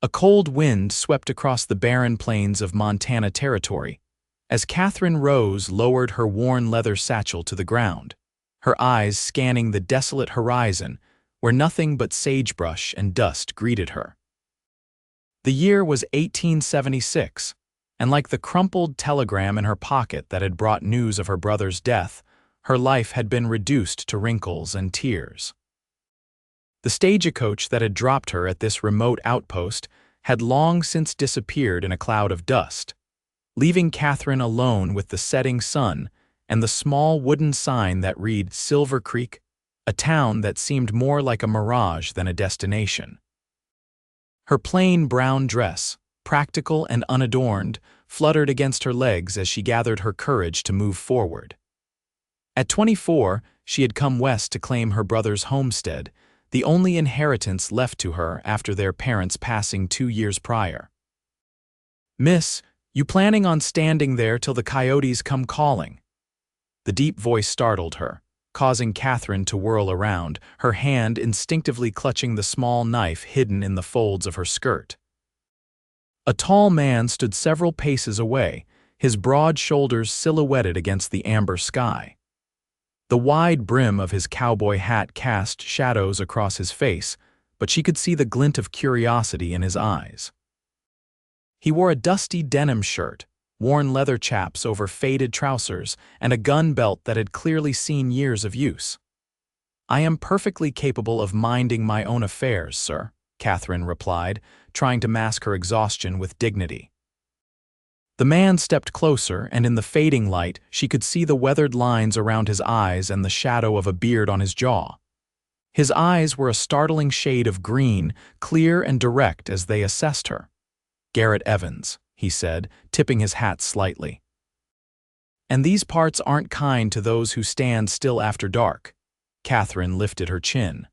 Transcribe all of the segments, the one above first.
A cold wind swept across the barren plains of Montana Territory as Katherine Rose lowered her worn leather satchel to the ground, her eyes scanning the desolate horizon where nothing but sagebrush and dust greeted her. The year was 1876, and like the crumpled telegram in her pocket that had brought news of her brother's death, her life had been reduced to wrinkles and tears. The stagecoach that had dropped her at this remote outpost had long since disappeared in a cloud of dust, leaving Katherine alone with the setting sun and the small wooden sign that read Silver Creek, a town that seemed more like a mirage than a destination. Her plain brown dress, practical and unadorned, fluttered against her legs as she gathered her courage to move forward. At 24, she had come west to claim her brother's homestead, the only inheritance left to her after their parents' passing 2 years prior. "Miss, you planning on standing there till the coyotes come calling?" The deep voice startled her, causing Katherine to whirl around, her hand instinctively clutching the small knife hidden in the folds of her skirt. A tall man stood several paces away, his broad shoulders silhouetted against the amber sky. The wide brim of his cowboy hat cast shadows across his face, but she could see the glint of curiosity in his eyes. He wore a dusty denim shirt, worn leather chaps over faded trousers, and a gun belt that had clearly seen years of use. "I am perfectly capable of minding my own affairs, sir," Katherine replied, trying to mask her exhaustion with dignity. The man stepped closer, and in the fading light, she could see the weathered lines around his eyes and the shadow of a beard on his jaw. His eyes were a startling shade of green, clear and direct as they assessed her. "Garrett Evans," he said, tipping his hat slightly. "And these parts aren't kind to those who stand still after dark." Katherine lifted her chin.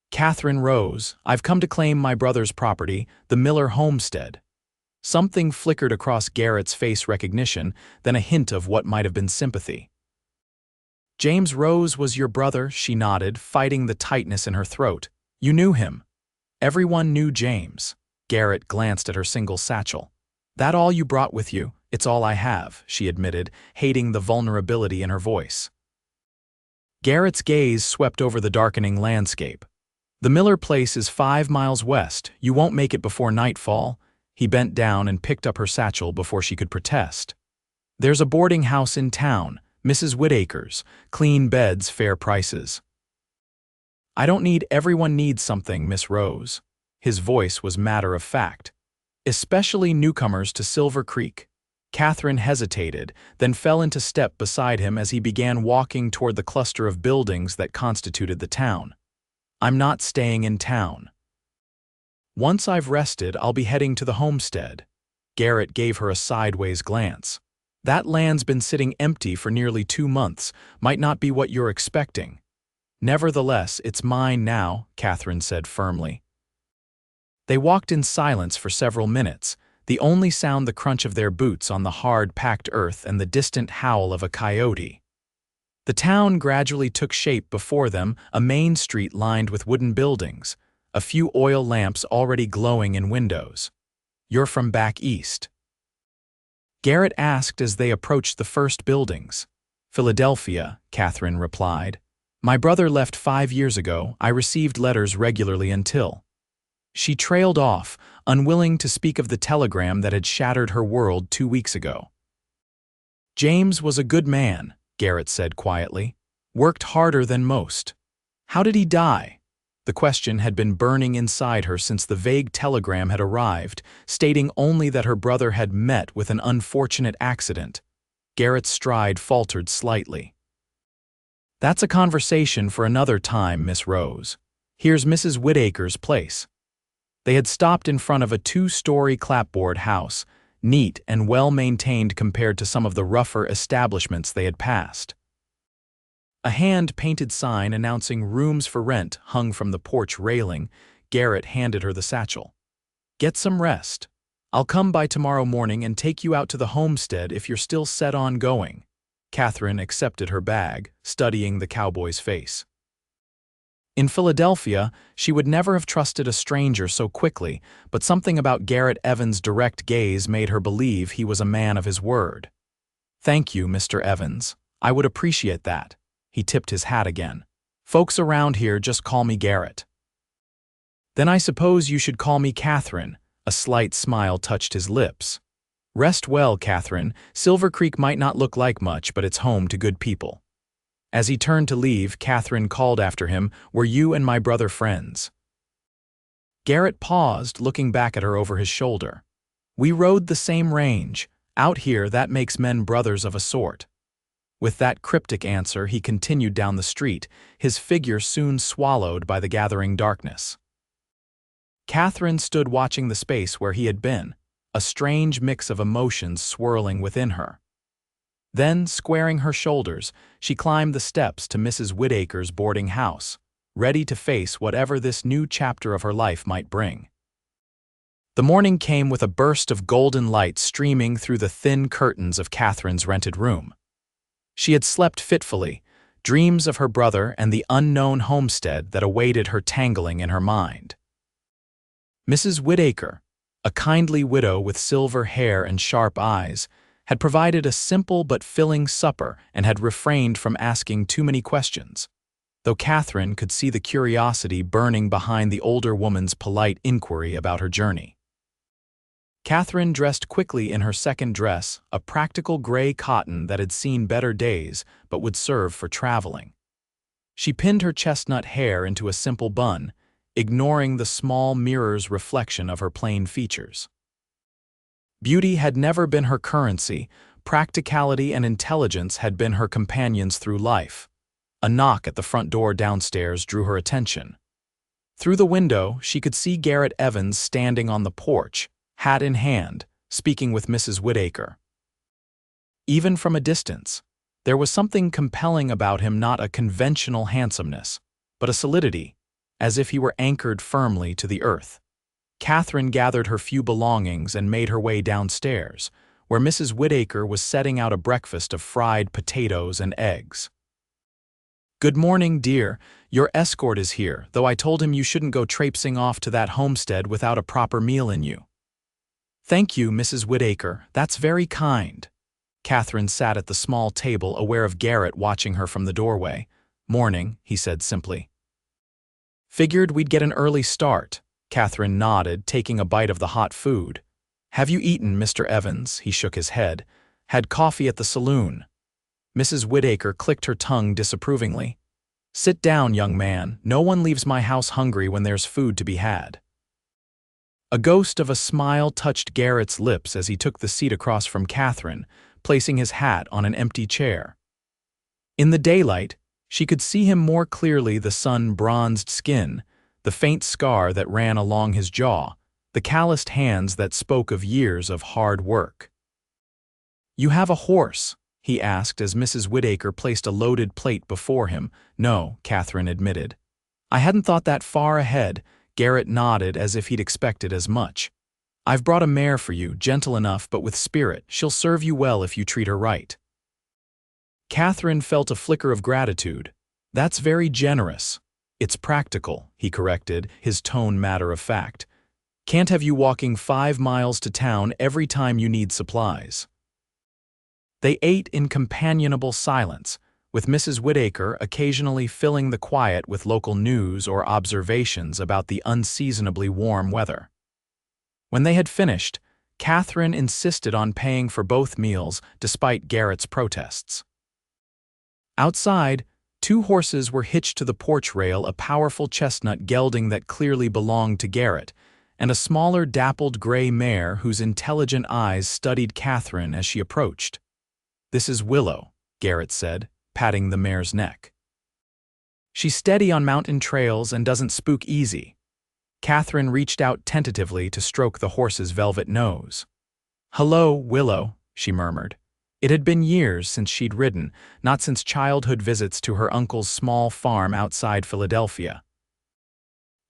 "Katherine Rose, I've come to claim my brother's property, the Miller homestead." Something flickered across Garrett's face recognition, then a hint of what might have been sympathy. "James Rose was your brother," she nodded, fighting the tightness in her throat. "You knew him." Everyone knew James. Garrett glanced at her single satchel. "That all you brought with you? It's all I have," she admitted, hating the vulnerability in her voice. Garrett's gaze swept over the darkening landscape. "The Miller place is 5 miles west. You won't make it before nightfall." He bent down and picked up her satchel before she could protest. "There's a boarding house in town, Mrs. Whitaker's, clean beds, fair prices." "I don't need everyone needs something, Miss Rose." His voice was matter of fact. "Especially newcomers to Silver Creek." Katherine hesitated, then fell into step beside him as he began walking toward the cluster of buildings that constituted the town. "I'm not staying in town. Once I've rested, I'll be heading to the homestead." Garrett gave her a sideways glance. "That land's been sitting empty for nearly 2 months, might not be what you're expecting." "Nevertheless, it's mine now," Katherine said firmly. They walked in silence for several minutes, the only sound the crunch of their boots on the hard, packed earth and the distant howl of a coyote. The town gradually took shape before them, a main street lined with wooden buildings, a few oil lamps already glowing in windows. "You're from back east?" Garrett asked as they approached the first buildings. "Philadelphia," Katherine replied. "My brother left 5 years ago. I received letters regularly until—" She trailed off, unwilling to speak of the telegram that had shattered her world 2 weeks ago. "James was a good man," Garrett said quietly. "Worked harder than most." "How did he die?" The question had been burning inside her since the vague telegram had arrived, stating only that her brother had met with an unfortunate accident. Garrett's stride faltered slightly. "That's a conversation for another time, Miss Rose. Here's Mrs. Whitaker's place." They had stopped in front of a 2-story clapboard house, neat and well-maintained compared to some of the rougher establishments they had passed. A hand-painted sign announcing rooms for rent hung from the porch railing. Garrett handed her the satchel. "Get some rest. I'll come by tomorrow morning and take you out to the homestead if you're still set on going." Katherine accepted her bag, studying the cowboy's face. In Philadelphia, she would never have trusted a stranger so quickly, but something about Garrett Evans' direct gaze made her believe he was a man of his word. "Thank you, Mr. Evans. I would appreciate that." He tipped his hat again. "Folks around here just call me Garrett." "Then I suppose you should call me Katherine." A slight smile touched his lips. "Rest well, Katherine. Silver Creek might not look like much, but it's home to good people." As he turned to leave, Katherine called after him, "Were you and my brother friends?" Garrett paused, looking back at her over his shoulder. "We rode the same range. Out here, that makes men brothers of a sort." With that cryptic answer, he continued down the street, his figure soon swallowed by the gathering darkness. Katherine stood watching the space where he had been, a strange mix of emotions swirling within her. Then, squaring her shoulders, she climbed the steps to Mrs. Whittaker's boarding house, ready to face whatever this new chapter of her life might bring. The morning came with a burst of golden light streaming through the thin curtains of Katherine's rented room. She had slept fitfully, dreams of her brother and the unknown homestead that awaited her tangling in her mind. Mrs. Whittaker, a kindly widow with silver hair and sharp eyes, had provided a simple but filling supper and had refrained from asking too many questions, though Katherine could see the curiosity burning behind the older woman's polite inquiry about her journey. Katherine dressed quickly in her second dress, a practical gray cotton that had seen better days but would serve for traveling. She pinned her chestnut hair into a simple bun, ignoring the small mirror's reflection of her plain features. Beauty had never been her currency, practicality and intelligence had been her companions through life. A knock at the front door downstairs drew her attention. Through the window, she could see Garrett Evans standing on the porch, hat in hand, speaking with Mrs. Whittaker. Even from a distance, there was something compelling about him, not a conventional handsomeness, but a solidity, as if he were anchored firmly to the earth. Katherine gathered her few belongings and made her way downstairs, where Mrs. Whittaker was setting out a breakfast of fried potatoes and eggs. "Good morning, dear. Your escort is here, though I told him you shouldn't go traipsing off to that homestead without a proper meal in you." "Thank you, Mrs. Whittaker. That's very kind." Katherine sat at the small table, aware of Garrett watching her from the doorway. "Morning," he said simply. "Figured we'd get an early start." Katherine nodded, taking a bite of the hot food. "Have you eaten, Mr. Evans?" He shook his head. "Had coffee at the saloon." Mrs. Whittaker clicked her tongue disapprovingly. "Sit down, young man. No one leaves my house hungry when there's food to be had." A ghost of a smile touched Garrett's lips as he took the seat across from Katherine, placing his hat on an empty chair. In the daylight, she could see him more clearly, the sun-bronzed skin, the faint scar that ran along his jaw, the calloused hands that spoke of years of hard work. "You have a horse?" he asked as Mrs. Whittaker placed a loaded plate before him. "No," Katherine admitted. "I hadn't thought that far ahead." Garrett nodded as if he'd expected as much. "I've brought a mare for you, gentle enough but with spirit. She'll serve you well if you treat her right." Katherine felt a flicker of gratitude. "That's very generous." "It's practical," he corrected, his tone matter-of-fact. "Can't have you walking 5 miles to town every time you need supplies." They ate in companionable silence, with Mrs. Whittaker occasionally filling the quiet with local news or observations about the unseasonably warm weather. When they had finished, Katherine insisted on paying for both meals despite Garrett's protests. Outside, 2 horses were hitched to the porch rail, a powerful chestnut gelding that clearly belonged to Garrett, and a smaller dappled gray mare whose intelligent eyes studied Katherine as she approached. "This is Willow," Garrett said, patting the mare's neck. "She's steady on mountain trails and doesn't spook easy." Katherine reached out tentatively to stroke the horse's velvet nose. "Hello, Willow," she murmured. It had been years since she'd ridden, not since childhood visits to her uncle's small farm outside Philadelphia.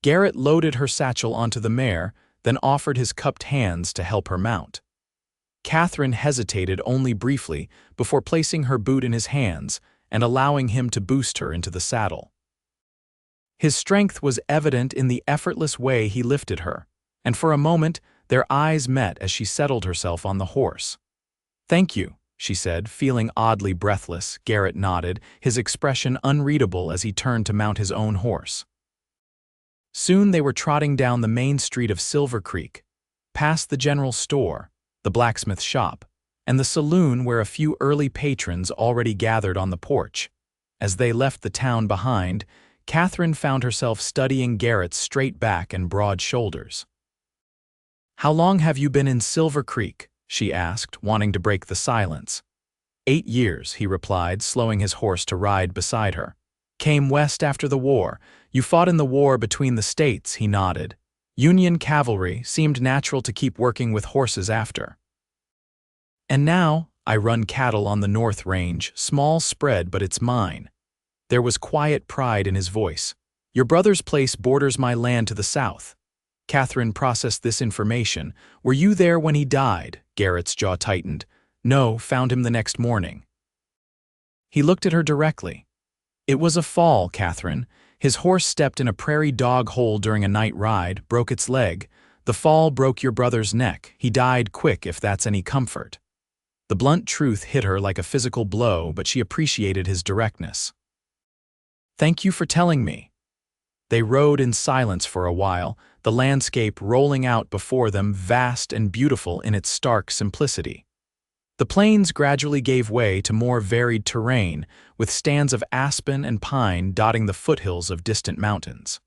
Garrett loaded her satchel onto the mare, then offered his cupped hands to help her mount. Katherine hesitated only briefly before placing her boot in his hands and allowing him to boost her into the saddle. His strength was evident in the effortless way he lifted her, and for a moment their eyes met as she settled herself on the horse. "Thank you," she said, feeling oddly breathless. Garrett nodded, his expression unreadable as he turned to mount his own horse. Soon they were trotting down the main street of Silver Creek, past the general store, the blacksmith shop, and the saloon where a few early patrons already gathered on the porch. As they left the town behind, Katherine found herself studying Garrett's straight back and broad shoulders. "How long have you been in Silver Creek?" she asked, wanting to break the silence. 8 years, he replied, slowing his horse to ride beside her. "Came west after the war. You fought in the war between the states," he nodded. "Union cavalry seemed natural to keep working with horses after. And now, I run cattle on the North Range, small spread, but it's mine." There was quiet pride in his voice. "Your brother's place borders my land to the south." Katherine processed this information. "Were you there when he died?" Garrett's jaw tightened. "No, found him the next morning." He looked at her directly. "It was a fall, Katherine. His horse stepped in a prairie dog hole during a night ride, broke its leg. The fall broke your brother's neck. He died quick, if that's any comfort." The blunt truth hit her like a physical blow, but she appreciated his directness. "Thank you for telling me." They rode in silence for a while, the landscape rolling out before them, vast and beautiful in its stark simplicity. The plains gradually gave way to more varied terrain, with stands of aspen and pine dotting the foothills of distant mountains.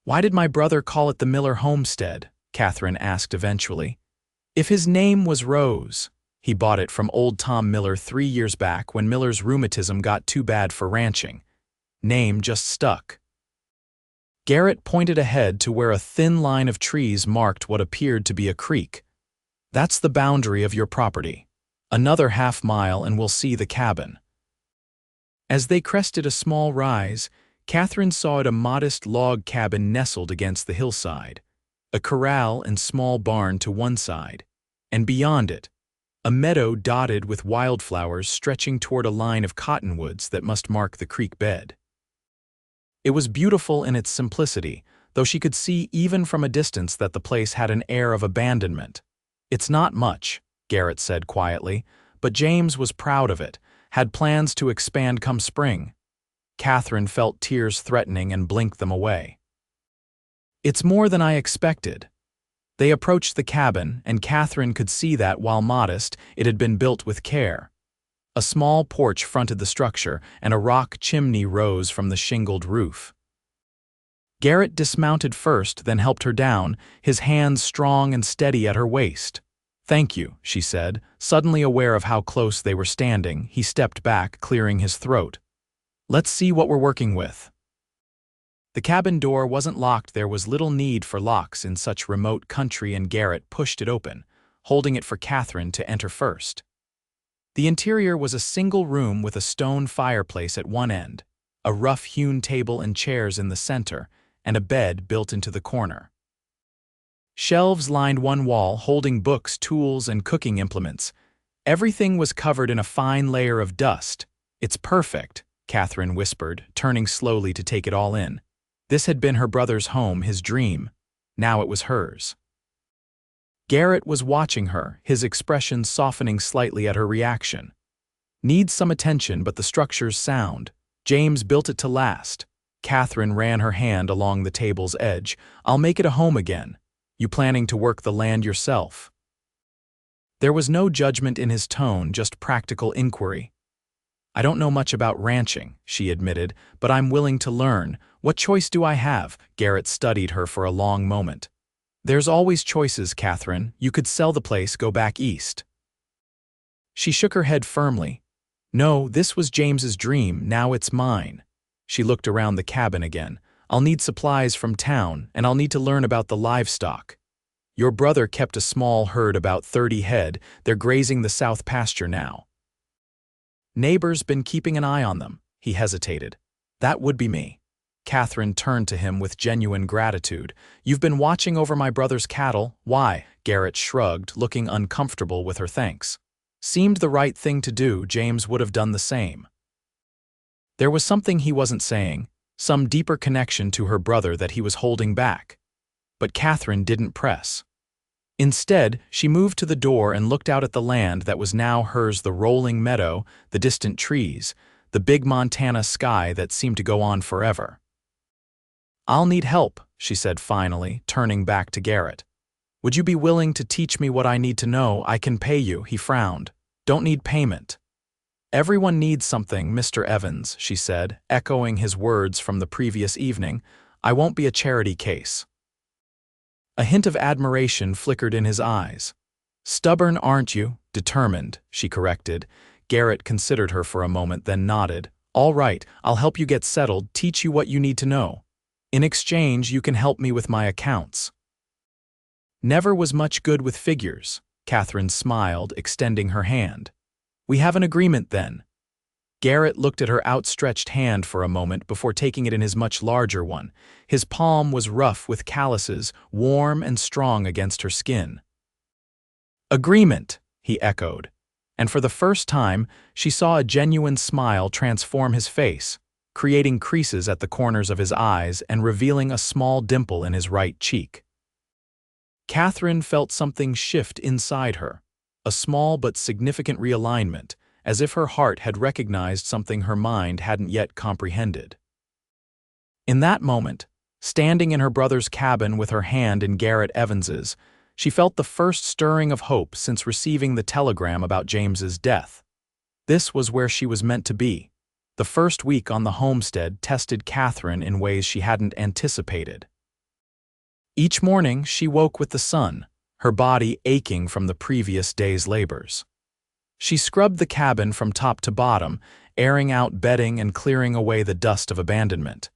"Why did my brother call it the Miller homestead?" Katherine asked eventually. "If his name was Rose, he bought it from old Tom Miller 3 years back when Miller's rheumatism got too bad for ranching. Name just stuck." Garrett pointed ahead to where a thin line of trees marked what appeared to be a creek. "That's the boundary of your property. Another half-mile and we'll see the cabin." As they crested a small rise, Katherine saw it a modest log cabin nestled against the hillside, a corral and small barn to one side, and beyond it, a meadow dotted with wildflowers stretching toward a line of cottonwoods that must mark the creek bed. It was beautiful in its simplicity, though she could see even from a distance that the place had an air of abandonment. "It's not much," Garrett said quietly, but James was proud of it, had plans to expand come spring. Katherine felt tears threatening and blinked them away. "It's more than I expected." They approached the cabin, and Katherine could see that, while modest, it had been built with care. A small porch fronted the structure, and a rock chimney rose from the shingled roof. Garrett dismounted first, then helped her down, his hands strong and steady at her waist. "Thank you," she said. Suddenly aware of how close they were standing, he stepped back, clearing his throat. "Let's see what we're working with." The cabin door wasn't locked. There was little need for locks in such remote country, and Garrett pushed it open, holding it for Katherine to enter first. The interior was a single room with a stone fireplace at one end, a rough-hewn table and chairs in the center, and a bed built into the corner. Shelves lined one wall, holding books, tools, and cooking implements. Everything was covered in a fine layer of dust. "It's perfect," Katherine whispered, turning slowly to take it all in. This had been her brother's home, his dream. Now it was hers. Garrett was watching her, his expression softening slightly at her reaction. "Needs some attention, but the structure's sound. James built it to last." Katherine ran her hand along the table's edge. "I'll make it a home again. You planning to work the land yourself?" There was no judgment in his tone, just practical inquiry. "I don't know much about ranching," she admitted, "but I'm willing to learn. What choice do I have?" Garrett studied her for a long moment. "There's always choices, Katherine. You could sell the place, go back east." She shook her head firmly. "No, this was James's dream, now it's mine." She looked around the cabin again. "I'll need supplies from town, and I'll need to learn about the livestock. Your brother kept a small herd, about 30 head. They're grazing the south pasture now." "Neighbors been keeping an eye on them." He hesitated. "That would be me." Katherine turned to him with genuine gratitude. "You've been watching over my brother's cattle. Why?" Garrett shrugged, looking uncomfortable with her thanks. "Seemed the right thing to do. James would have done the same." There was something he wasn't saying. some deeper connection to her brother that he was holding back. But Katherine didn't press. Instead, she moved to the door and looked out at the land that was now hers, the rolling meadow, the distant trees, the big Montana sky that seemed to go on forever. "I'll need help," she said finally, turning back to Garrett. "Would you be willing to teach me what I need to know? I can pay you," he frowned. "Don't need payment." "Everyone needs something, Mr. Evans," she said, echoing his words from the previous evening. "I won't be a charity case." A hint of admiration flickered in his eyes. "Stubborn, aren't you? Determined," she corrected. Garrett considered her for a moment, then nodded. "All right, I'll help you get settled, teach you what you need to know. In exchange, you can help me with my accounts." "Never was much good with figures," Katherine smiled, extending her hand. "We have an agreement then." Garrett looked at her outstretched hand for a moment before taking it in his much larger one. His palm was rough with calluses, warm and strong against her skin. "Agreement," he echoed, and for the first time she saw a genuine smile transform his face, creating creases at the corners of his eyes and revealing a small dimple in his right cheek. Katherine felt something shift inside her, a small but significant realignment, as if her heart had recognized something her mind hadn't yet comprehended. In that moment, standing in her brother's cabin with her hand in Garrett Evans's, she felt the first stirring of hope since receiving the telegram about James's death. This was where she was meant to be. The first week on the homestead tested Katherine in ways she hadn't anticipated. Each morning she woke with the sun, her body aching from the previous day's labors. She scrubbed the cabin from top to bottom, airing out bedding and clearing away the dust of abandonment.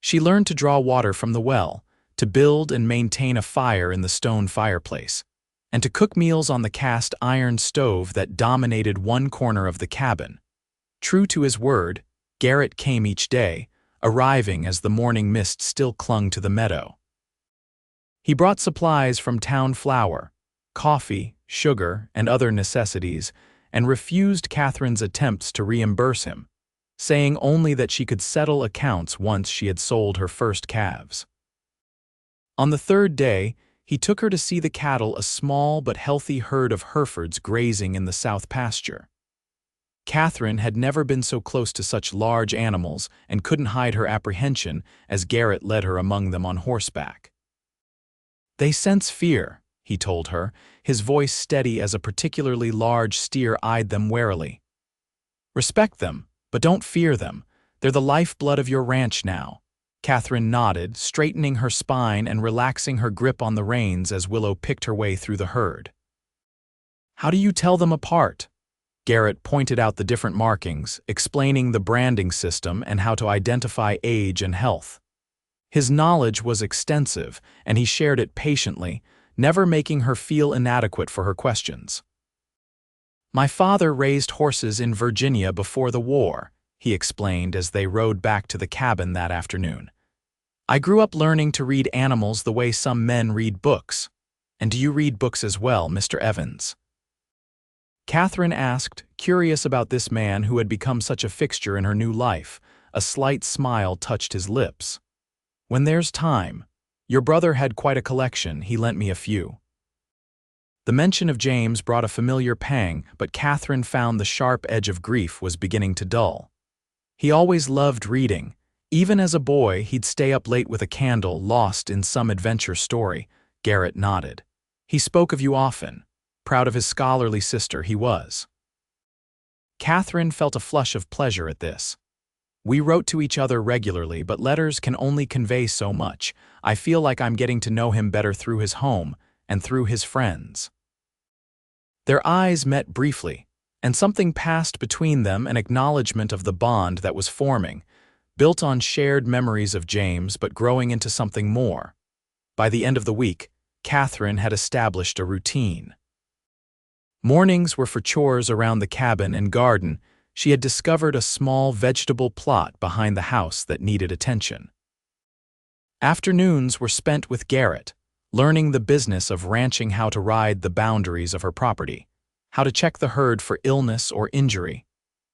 She learned to draw water from the well, to build and maintain a fire in the stone fireplace, and to cook meals on the cast iron stove that dominated one corner of the cabin. True to his word, Garrett came each day, arriving as the morning mist still clung to the meadow. He brought supplies from town: flour, coffee, sugar, and other necessities, and refused Katherine's attempts to reimburse him, saying only that she could settle accounts once she had sold her first calves. On the third day, he took her to see the cattle, a small but healthy herd of Herefords grazing in the south pasture. Katherine had never been so close to such large animals and couldn't hide her apprehension as Garrett led her among them on horseback. "They sense fear," he told her, his voice steady as a particularly large steer eyed them warily. "Respect them, but don't fear them. They're the lifeblood of your ranch now." Katherine nodded, straightening her spine and relaxing her grip on the reins as Willow picked her way through the herd. "How do you tell them apart?" Garrett pointed out the different markings, explaining the branding system and how to identify age and health. His knowledge was extensive, and he shared it patiently, never making her feel inadequate for her questions. "My father raised horses in Virginia before the war," he explained as they rode back to the cabin that afternoon. "I grew up learning to read animals the way some men read books. And do you read books as well, Mr. Evans?" Katherine asked, curious about this man who had become such a fixture in her new life. A slight smile touched his lips. "When there's time. Your brother had quite a collection, he lent me a few." The mention of James brought a familiar pang, but Katherine found the sharp edge of grief was beginning to dull. He always loved reading. Even as a boy, he'd stay up late with a candle, lost in some adventure story. Garrett nodded. "He spoke of you often. Proud of his scholarly sister, he was." Katherine felt a flush of pleasure at this. "We wrote to each other regularly, but letters can only convey so much. I feel like I'm getting to know him better through his home and through his friends." Their eyes met briefly, and something passed between them, an acknowledgement of the bond that was forming, built on shared memories of James but growing into something more. By the end of the week, Katherine had established a routine. Mornings were for chores around the cabin and garden. She had discovered a small vegetable plot behind the house that needed attention. Afternoons were spent with Garrett, learning the business of ranching, how to ride the boundaries of her property, how to check the herd for illness or injury,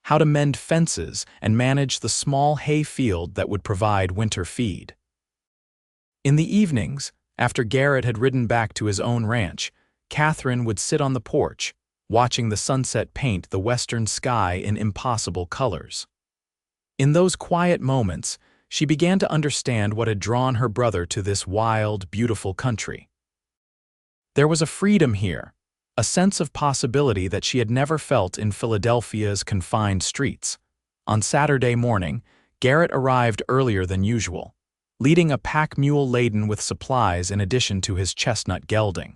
how to mend fences, and manage the small hay field that would provide winter feed. In the evenings, after Garrett had ridden back to his own ranch, Katherine would sit on the porch, watching the sunset paint the western sky in impossible colors. In those quiet moments, she began to understand what had drawn her brother to this wild, beautiful country. There was a freedom here, a sense of possibility that she had never felt in Philadelphia's confined streets. On Saturday morning, Garrett arrived earlier than usual, leading a pack mule laden with supplies in addition to his chestnut gelding.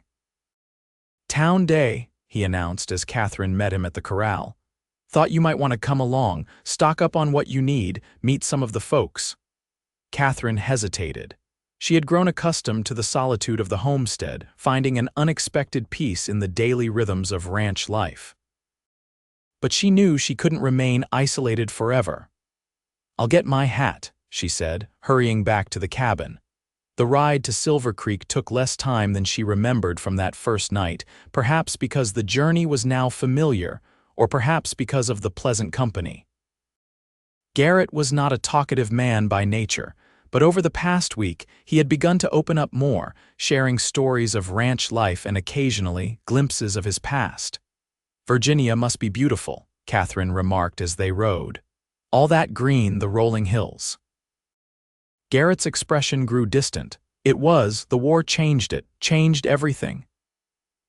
"Town day," he announced as Katherine met him at the corral. "Thought you might want to come along, stock up on what you need, meet some of the folks." Katherine hesitated. She had grown accustomed to the solitude of the homestead, finding an unexpected peace in the daily rhythms of ranch life. But she knew she couldn't remain isolated forever. "I'll get my hat," she said, hurrying back to the cabin. The ride to Silver Creek took less time than she remembered from that first night, perhaps because the journey was now familiar, or perhaps because of the pleasant company. Garrett was not a talkative man by nature, but over the past week he had begun to open up more, sharing stories of ranch life and occasionally glimpses of his past. "Virginia must be beautiful," Katherine remarked as they rode. "All that green, the rolling hills." Garrett's expression grew distant. "It was, the war changed it, changed everything."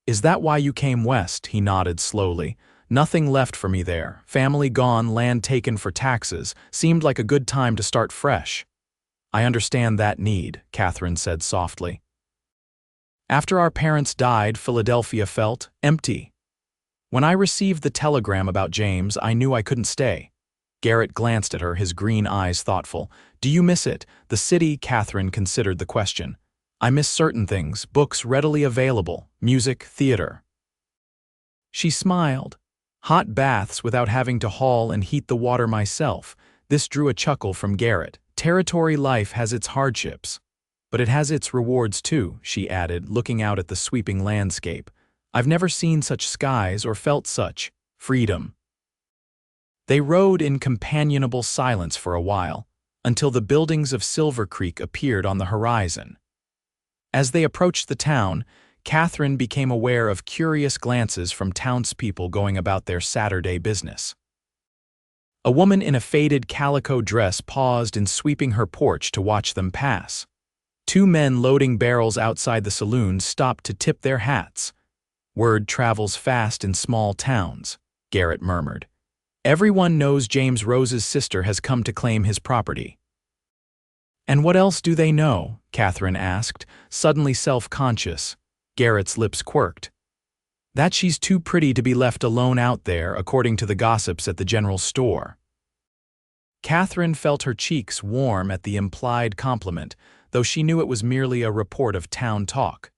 "Is that why you came west?" He nodded slowly. "Nothing left for me there. Family gone, land taken for taxes. Seemed like a good time to start fresh." "I understand that need," Katherine said softly. "After our parents died, Philadelphia felt empty. When I received the telegram about James, I knew I couldn't stay." Garrett glanced at her, his green eyes thoughtful. "Do you miss it? The city?" Katherine considered the question. "I miss certain things, books readily available, music, theater." She smiled. "Hot baths without having to haul and heat the water myself." This drew a chuckle from Garrett. "Territory life has its hardships. But it has its rewards too," she added, looking out at the sweeping landscape. "I've never seen such skies or felt such freedom." They rode in companionable silence for a while, until the buildings of Silver Creek appeared on the horizon. As they approached the town, Katherine became aware of curious glances from townspeople going about their Saturday business. A woman in a faded calico dress paused in sweeping her porch to watch them pass. Two men loading barrels outside the saloon stopped to tip their hats. "Word travels fast in small towns," Garrett murmured. "Everyone knows James Rose's sister has come to claim his property." "And what else do they know?" Katherine asked, suddenly self-conscious. Garrett's lips quirked. "That she's too pretty to be left alone out there, according to the gossips at the general store." Katherine felt her cheeks warm at the implied compliment, though she knew it was merely a report of town talk.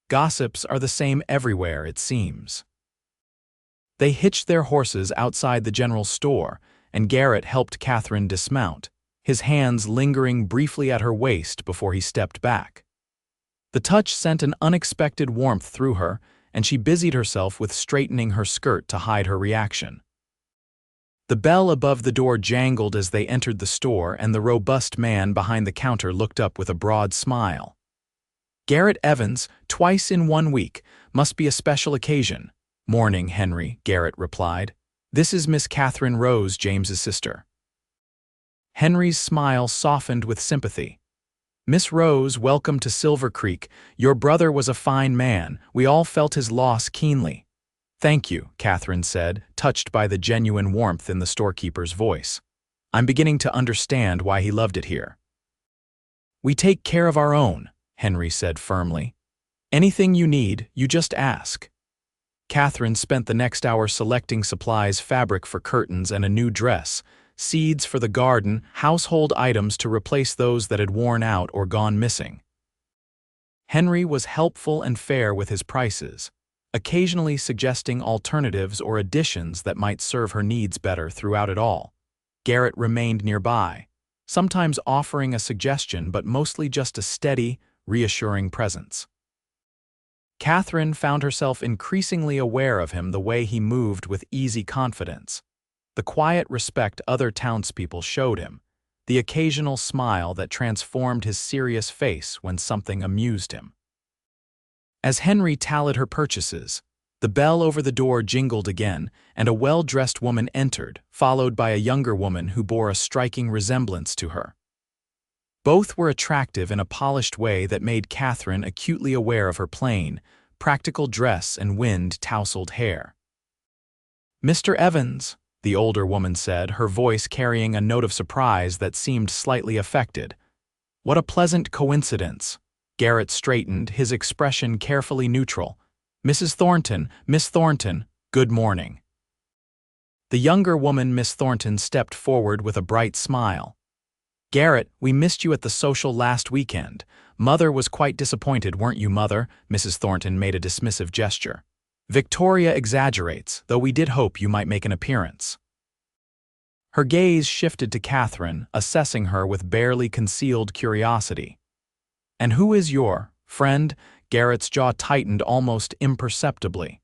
Gossips are the same everywhere, it seems. They hitched their horses outside the general store, and Garrett helped Katherine dismount, his hands lingering briefly at her waist before he stepped back. The touch sent an unexpected warmth through her, and she busied herself with straightening her skirt to hide her reaction. The bell above the door jangled as they entered the store, and the robust man behind the counter looked up with a broad smile. "Garrett Evans, twice in 1 week. Must be a special occasion." "Morning, Henry," Garrett replied. "This is Miss Katherine Rose, James's sister." Henry's smile softened with sympathy. "Miss Rose, welcome to Silver Creek. Your brother was a fine man. We all felt his loss keenly." "Thank you," Katherine said, touched by the genuine warmth in the storekeeper's voice. "I'm beginning to understand why he loved it here." "We take care of our own," Henry said firmly. "Anything you need, you just ask." Katherine spent the next hour selecting supplies, fabric for curtains and a new dress, seeds for the garden, household items to replace those that had worn out or gone missing. Henry was helpful and fair with his prices, occasionally suggesting alternatives or additions that might serve her needs better throughout it all. Garrett remained nearby, sometimes offering a suggestion but mostly just a steady, reassuring presence. Katherine found herself increasingly aware of him, the way he moved with easy confidence. the quiet respect other townspeople showed him, the occasional smile that transformed his serious face when something amused him. As Henry tallied her purchases, the bell over the door jingled again, and a well-dressed woman entered, followed by a younger woman who bore a striking resemblance to her. Both were attractive in a polished way that made Katherine acutely aware of her plain, practical dress and wind-tousled hair. "Mr. Evans," the older woman said, her voice carrying a note of surprise that seemed slightly affected. "What a pleasant coincidence." Garrett straightened, his expression carefully neutral. "Mrs. Thornton, Miss Thornton, good morning." The younger woman, Miss Thornton, stepped forward with a bright smile. "Garrett, we missed you at the social last weekend. Mother was quite disappointed, weren't you, Mother?" Mrs. Thornton made a dismissive gesture. "Victoria exaggerates, though we did hope you might make an appearance." Her gaze shifted to Katherine, assessing her with barely concealed curiosity. "And who is your friend?" Garrett's jaw tightened almost imperceptibly.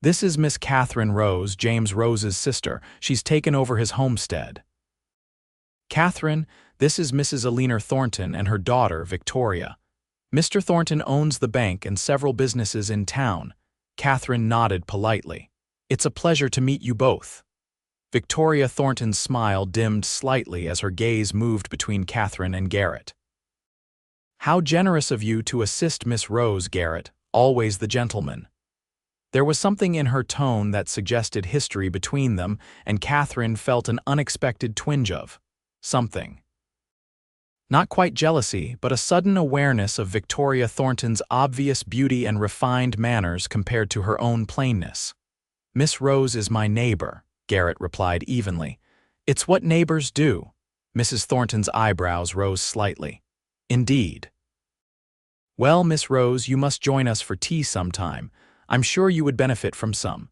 "This is Miss Katherine Rose, James Rose's sister. She's taken over his homestead." "Katherine, this is Mrs. Eleanor Thornton and her daughter, Victoria. Mr. Thornton owns the bank and several businesses in town." Katherine nodded politely. "It's a pleasure to meet you both." Victoria Thornton's smile dimmed slightly as her gaze moved between Katherine and Garrett. "How generous of you to assist Miss Rose, Garrett, always the gentleman." There was something in her tone that suggested history between them, and Katherine felt an unexpected twinge of something. Not quite jealousy, but a sudden awareness of Victoria Thornton's obvious beauty and refined manners compared to her own plainness. "Miss Rose is my neighbor," Garrett replied evenly. "It's what neighbors do." Mrs. Thornton's eyebrows rose slightly. "Indeed." "Well, Miss Rose, you must join us for tea sometime. I'm sure you would benefit from some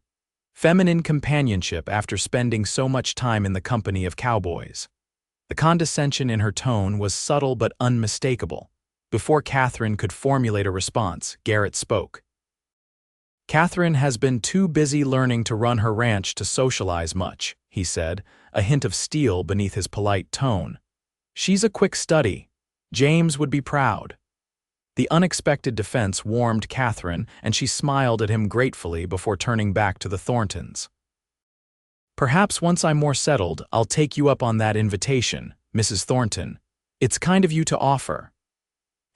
feminine companionship after spending so much time in the company of cowboys." The condescension in her tone was subtle but unmistakable. Before Katherine could formulate a response, Garrett spoke. "Katherine has been too busy learning to run her ranch to socialize much," he said, a hint of steel beneath his polite tone. "She's a quick study. James would be proud." The unexpected defense warmed Katherine, and she smiled at him gratefully before turning back to the Thorntons. "Perhaps once I'm more settled, I'll take you up on that invitation, Mrs. Thornton. It's kind of you to offer."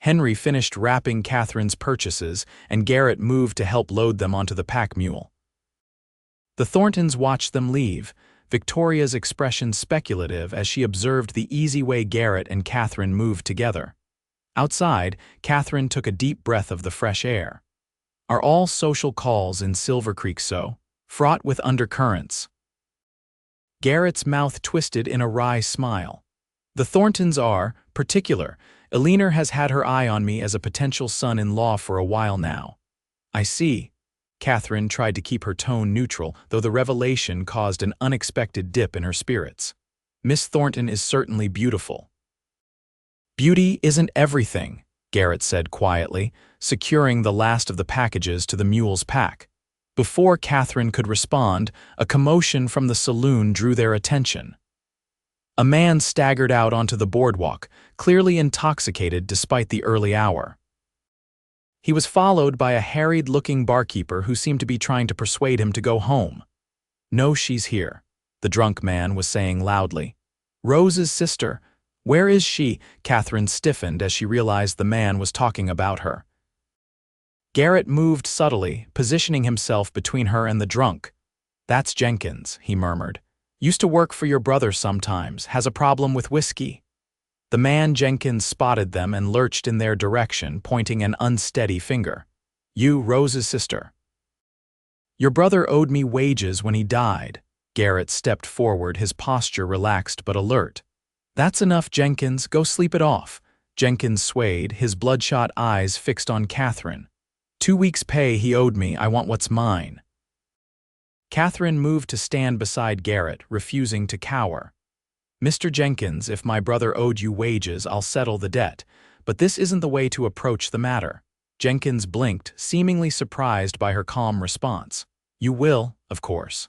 Henry finished wrapping Katherine's purchases, and Garrett moved to help load them onto the pack mule. The Thorntons watched them leave, Victoria's expression speculative as she observed the easy way Garrett and Katherine moved together. Outside, Katherine took a deep breath of the fresh air. Are all social calls in Silver Creek so fraught with undercurrents? Garrett's mouth twisted in a wry smile. "The Thorntons are particular. Eleanor has had her eye on me as a potential son-in-law for a while now." "I see." Katherine tried to keep her tone neutral, though the revelation caused an unexpected dip in her spirits. "Miss Thornton is certainly beautiful." "Beauty isn't everything," Garrett said quietly, securing the last of the packages to the mule's pack. Before Katherine could respond, a commotion from the saloon drew their attention. A man staggered out onto the boardwalk, clearly intoxicated despite the early hour. He was followed by a harried-looking barkeeper who seemed to be trying to persuade him to go home. "No, she's here," the drunk man was saying loudly. "Rose's sister. Where is she?" Katherine stiffened as she realized the man was talking about her. Garrett moved subtly, positioning himself between her and the drunk. "That's Jenkins," he murmured. "Used to work for your brother sometimes, has a problem with whiskey." The man Jenkins spotted them and lurched in their direction, pointing an unsteady finger. "You, Rose's sister." "Your brother owed me wages when he died." Garrett stepped forward, his posture relaxed but alert. "That's enough, Jenkins, go sleep it off." Jenkins swayed, his bloodshot eyes fixed on Katherine. 2 weeks' pay he owed me, I want what's mine." Katherine moved to stand beside Garrett, refusing to cower. "Mr. Jenkins, if my brother owed you wages, I'll settle the debt, but this isn't the way to approach the matter." Jenkins blinked, seemingly surprised by her calm response. "You will, of course."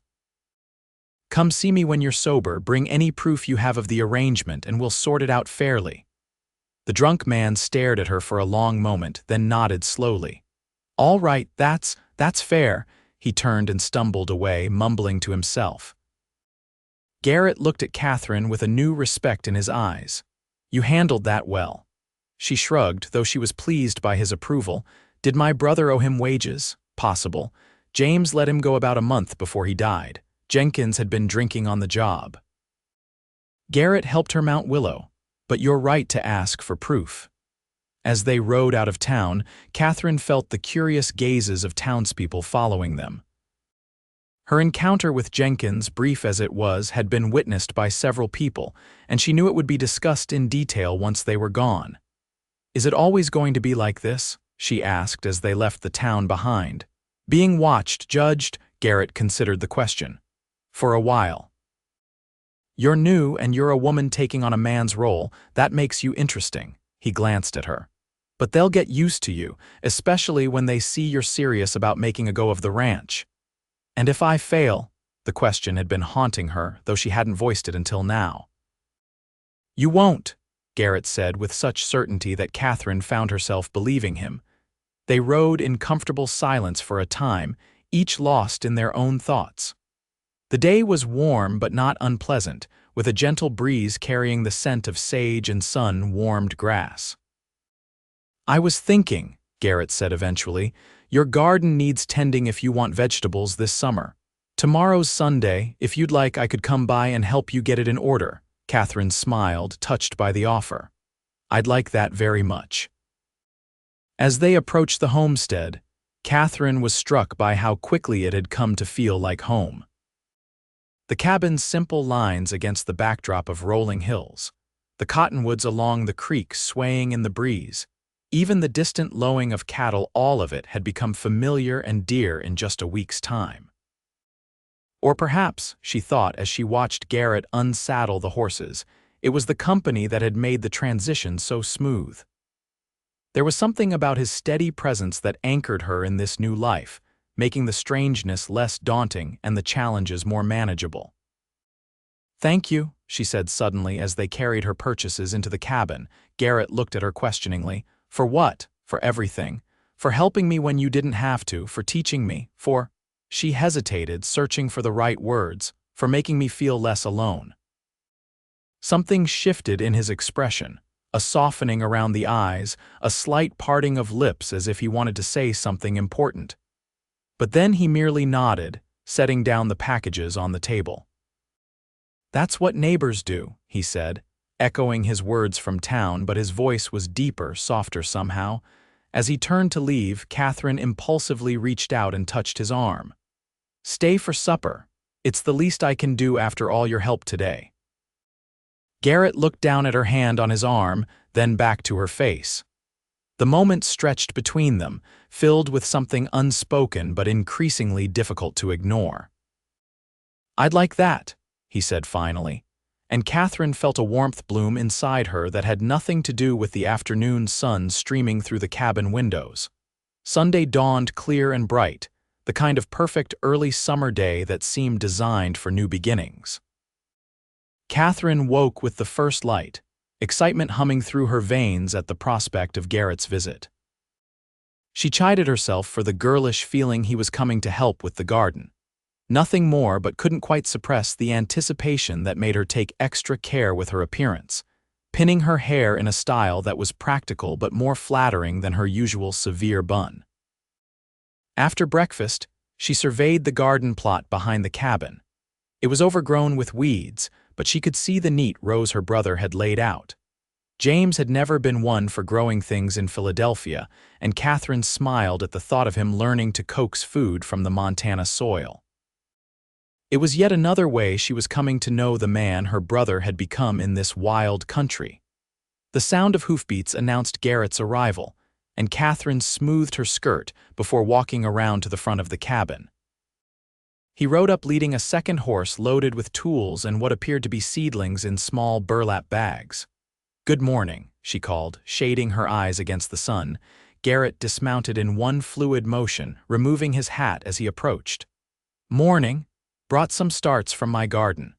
Come see me when you're sober, bring any proof you have of the arrangement, and we'll sort it out fairly." The drunk man stared at her for a long moment, then nodded slowly. "All right, that's fair." He turned and stumbled away, mumbling to himself. Garrett looked at Katherine with a new respect in his eyes. "You handled that well." She shrugged, though she was pleased by his approval. "Did my brother owe him wages? Possible. James let him go about a month before he died. Jenkins had been drinking on the job." Garrett helped her mount Willow, "But you're right to ask for proof." As they rode out of town, Katherine felt the curious gazes of townspeople following them. Her encounter with Jenkins, brief as it was, had been witnessed by several people, and she knew it would be discussed in detail once they were gone. "Is it always going to be like this?" she asked as they left the town behind. "Being watched, judged?" Garrett considered the question. "For a while." "You're new, and you're a woman taking on a man's role. That makes you interesting." He glanced at her. "But they'll get used to you, especially when they see you're serious about making a go of the ranch." "And if I fail?" The question had been haunting her, though she hadn't voiced it until now. "You won't," Garrett said with such certainty that Katherine found herself believing him. They rode in comfortable silence for a time, each lost in their own thoughts. The day was warm but not unpleasant, with a gentle breeze carrying the scent of sage and sun-warmed grass. "I was thinking," Garrett said eventually, "your garden needs tending if you want vegetables this summer. Tomorrow's Sunday. If you'd like, I could come by and help you get it in order." Katherine smiled, touched by the offer. "I'd like that very much." As they approached the homestead, Katherine was struck by how quickly it had come to feel like home. The cabin's simple lines against the backdrop of rolling hills, the cottonwoods along the creek swaying in the breeze, even the distant lowing of cattle, all of it had become familiar and dear in just a week's time. Or perhaps, she thought as she watched Garrett unsaddle the horses, it was the company that had made the transition so smooth. There was something about his steady presence that anchored her in this new life, making the strangeness less daunting and the challenges more manageable. "Thank you," she said suddenly as they carried her purchases into the cabin. Garrett looked at her questioningly. "For what?" "For everything. For helping me when you didn't have to, for teaching me, for—" She hesitated, searching for the right words, "for making me feel less alone." Something shifted in his expression, a softening around the eyes, a slight parting of lips as if he wanted to say something important. But then he merely nodded, setting down the packages on the table. "That's what neighbors do," he said, echoing his words from town, but his voice was deeper, softer somehow. As he turned to leave, Katherine impulsively reached out and touched his arm. "Stay for supper. It's the least I can do after all your help today." Garrett looked down at her hand on his arm, then back to her face. The moment stretched between them, filled with something unspoken but increasingly difficult to ignore. "I'd like that," he said finally, and Katherine felt a warmth bloom inside her that had nothing to do with the afternoon sun streaming through the cabin windows. Sunday dawned clear and bright, the kind of perfect early summer day that seemed designed for new beginnings. Katherine woke with the first light, excitement humming through her veins at the prospect of Garrett's visit. She chided herself for the girlish feeling he was coming to help with the garden. Nothing more, but couldn't quite suppress the anticipation that made her take extra care with her appearance, pinning her hair in a style that was practical but more flattering than her usual severe bun. After breakfast, she surveyed the garden plot behind the cabin. It was overgrown with weeds, but she could see the neat rows her brother had laid out. James had never been one for growing things in Philadelphia, and Katherine smiled at the thought of him learning to coax food from the Montana soil. It was yet another way she was coming to know the man her brother had become in this wild country. The sound of hoofbeats announced Garrett's arrival, and Katherine smoothed her skirt before walking around to the front of the cabin. He rode up leading a second horse loaded with tools and what appeared to be seedlings in small burlap bags. "Good morning," she called, shading her eyes against the sun. Garrett dismounted in one fluid motion, removing his hat as he approached. "Morning." Brought some starts from my garden.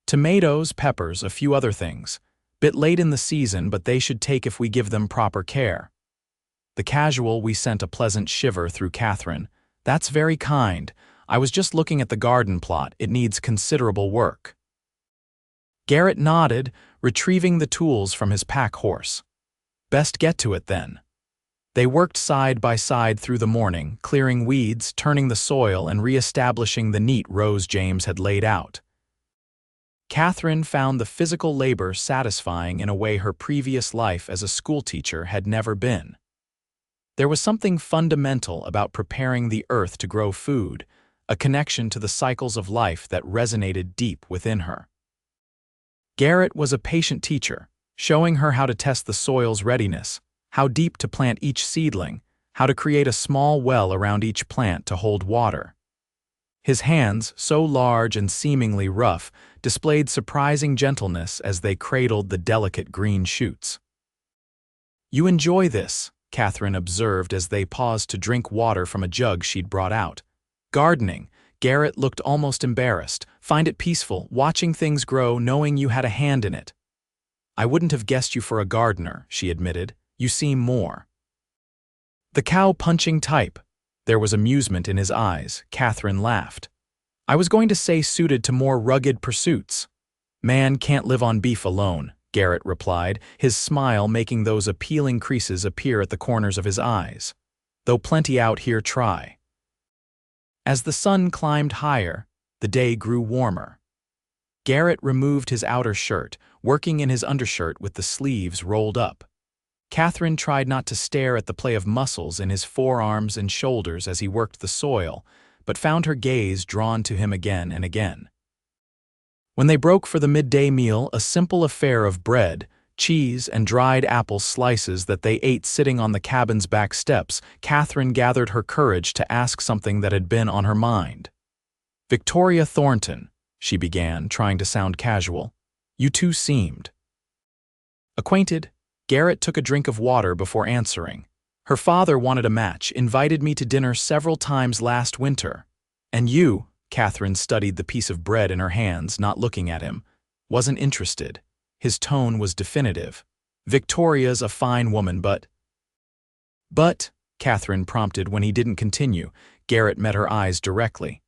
Tomatoes, peppers, a few other things. Bit late in the season, but they should take if we give them proper care. The casual we sent a pleasant shiver through Katherine. That's very kind. I was just looking at the garden plot. It needs considerable work. Garrett nodded, retrieving the tools from his pack horse. Best get to it then. They worked side by side through the morning, clearing weeds, turning the soil, and re-establishing the neat rows James had laid out. Katherine found the physical labor satisfying in a way her previous life as a schoolteacher had never been. There was something fundamental about preparing the earth to grow food, a connection to the cycles of life that resonated deep within her. Garrett was a patient teacher, showing her how to test the soil's readiness, how deep to plant each seedling, how to create a small well around each plant to hold water. His hands, so large and seemingly rough, displayed surprising gentleness as they cradled the delicate green shoots. "You enjoy this," Katherine observed as they paused to drink water from a jug she'd brought out. "Gardening." Garrett looked almost embarrassed. "Find it peaceful, watching things grow, knowing you had a hand in it." "I wouldn't have guessed you for a gardener," she admitted. "You seem more the cow-punching type." There was amusement in his eyes. Katherine laughed. "I was going to say suited to more rugged pursuits." "Man can't live on beef alone," Garrett replied, his smile making those appealing creases appear at the corners of his eyes. "Though plenty out here try." As the sun climbed higher, the day grew warmer. Garrett removed his outer shirt, working in his undershirt with the sleeves rolled up. Katherine tried not to stare at the play of muscles in his forearms and shoulders as he worked the soil, but found her gaze drawn to him again and again. When they broke for the midday meal, a simple affair of bread, cheese, and dried apple slices that they ate sitting on the cabin's back steps, Katherine gathered her courage to ask something that had been on her mind. "Victoria Thornton," she began, trying to sound casual. "You two seemed acquainted." Garrett took a drink of water before answering. "Her father wanted a match, invited me to dinner several times last winter. And you," Katherine studied the piece of bread in her hands, not looking at him, "wasn't interested." His tone was definitive. "Victoria's a fine woman, but—" "But," Katherine prompted when he didn't continue. Garrett met her eyes directly.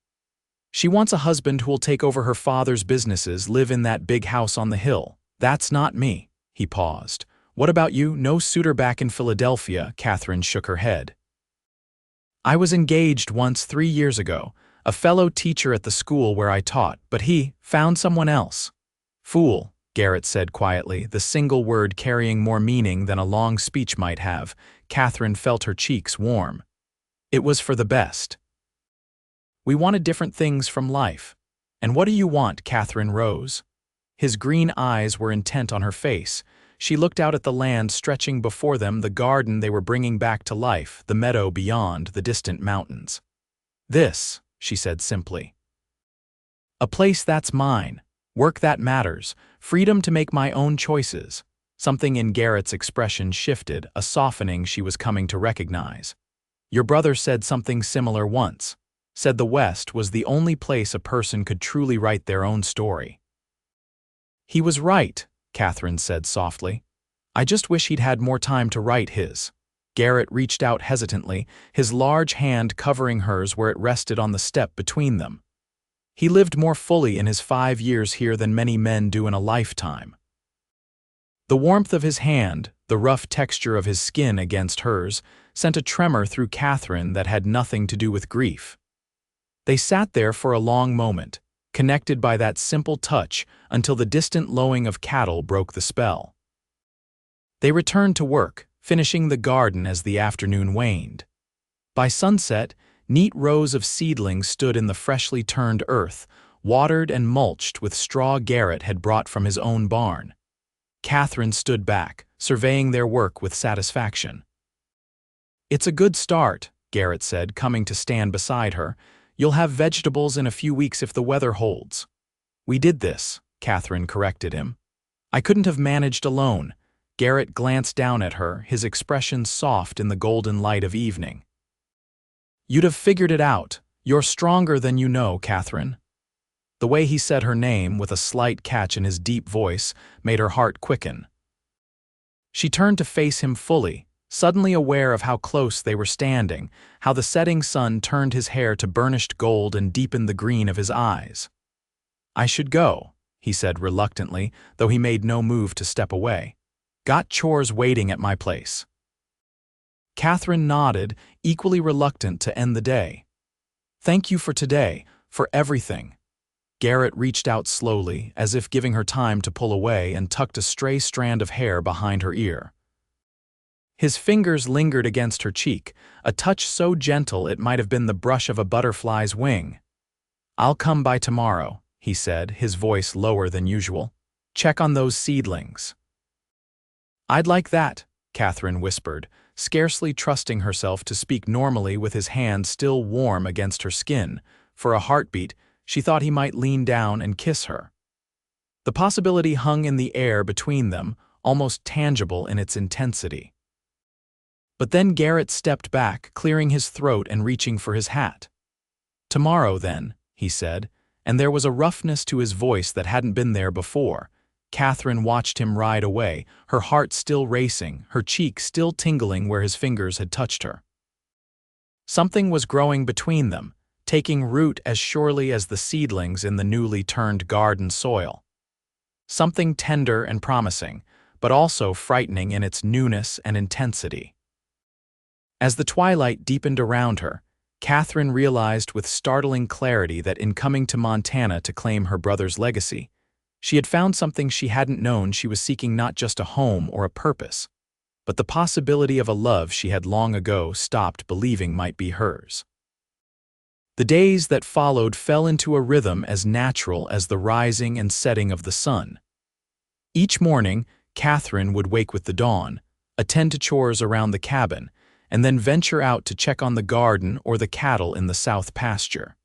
"She wants a husband who will take over her father's businesses, live in that big house on the hill. That's not me." He paused. "What about you? No suitor back in Philadelphia?" Katherine shook her head. "I was engaged once 3 years ago, a fellow teacher at the school where I taught, but he found someone else." "Fool," Garrett said quietly, the single word carrying more meaning than a long speech might have. Katherine felt her cheeks warm. "It was for the best. We wanted different things from life." "And what do you want, Katherine Rose?" His green eyes were intent on her face. She looked out at the land stretching before them, the garden they were bringing back to life, the meadow beyond, the distant mountains. "This," she said simply. "A place that's mine, work that matters, freedom to make my own choices." Something in Garrett's expression shifted, a softening she was coming to recognize. "Your brother said something similar once. Said the West was the only place a person could truly write their own story." "He was right," Katherine said softly. "I just wish he'd had more time to write his." Garrett reached out hesitantly, his large hand covering hers where it rested on the step between them. "He lived more fully in his 5 years here than many men do in a lifetime." The warmth of his hand, the rough texture of his skin against hers, sent a tremor through Katherine that had nothing to do with grief. They sat there for a long moment, connected by that simple touch, until the distant lowing of cattle broke the spell. They returned to work, finishing the garden as the afternoon waned. By sunset, neat rows of seedlings stood in the freshly turned earth, watered and mulched with straw Garrett had brought from his own barn. Katherine stood back, surveying their work with satisfaction. "It's a good start," Garrett said, coming to stand beside her. "You'll have vegetables in a few weeks if the weather holds." "We did this," Katherine corrected him. "I couldn't have managed alone." Garrett glanced down at her, his expression soft in the golden light of evening. "You'd have figured it out. "You're stronger than you know, Katherine." The way he said her name, with a slight catch in his deep voice, made her heart quicken. She turned to face him fully, suddenly aware of how close they were standing, how the setting sun turned his hair to burnished gold and deepened the green of his eyes. "I should go," he said reluctantly, though he made no move to step away. "Got chores waiting at my place." Katherine nodded, equally reluctant to end the day. "Thank you for today, for everything." Garrett reached out slowly, as if giving her time to pull away, and tucked a stray strand of hair behind her ear. His fingers lingered against her cheek, a touch so gentle it might have been the brush of a butterfly's wing. "I'll come by tomorrow," he said, his voice lower than usual. "Check on those seedlings." "I'd like that," Katherine whispered, scarcely trusting herself to speak normally with his hand still warm against her skin. For a heartbeat, she thought he might lean down and kiss her. The possibility hung in the air between them, almost tangible in its intensity. But then Garrett stepped back, clearing his throat and reaching for his hat. "Tomorrow, then," he said, and there was a roughness to his voice that hadn't been there before. Katherine watched him ride away, her heart still racing, her cheek still tingling where his fingers had touched her. Something was growing between them, taking root as surely as the seedlings in the newly turned garden soil. Something tender and promising, but also frightening in its newness and intensity. As the twilight deepened around her, Katherine realized with startling clarity that in coming to Montana to claim her brother's legacy, she had found something she hadn't known. She was seeking not just a home or a purpose, but the possibility of a love she had long ago stopped believing might be hers. The days that followed fell into a rhythm as natural as the rising and setting of the sun. Each morning, Katherine would wake with the dawn, attend to chores around the cabin, and then venture out to check on the garden or the cattle in the south pasture.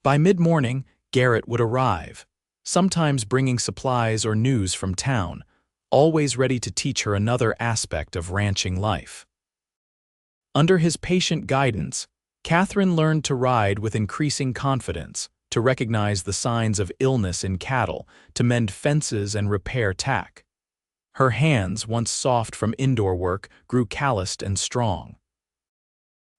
By mid-morning, Garrett would arrive, sometimes bringing supplies or news from town, always ready to teach her another aspect of ranching life. Under his patient guidance, Katherine learned to ride with increasing confidence, to recognize the signs of illness in cattle, to mend fences and repair tack. Her hands, once soft from indoor work, grew calloused and strong.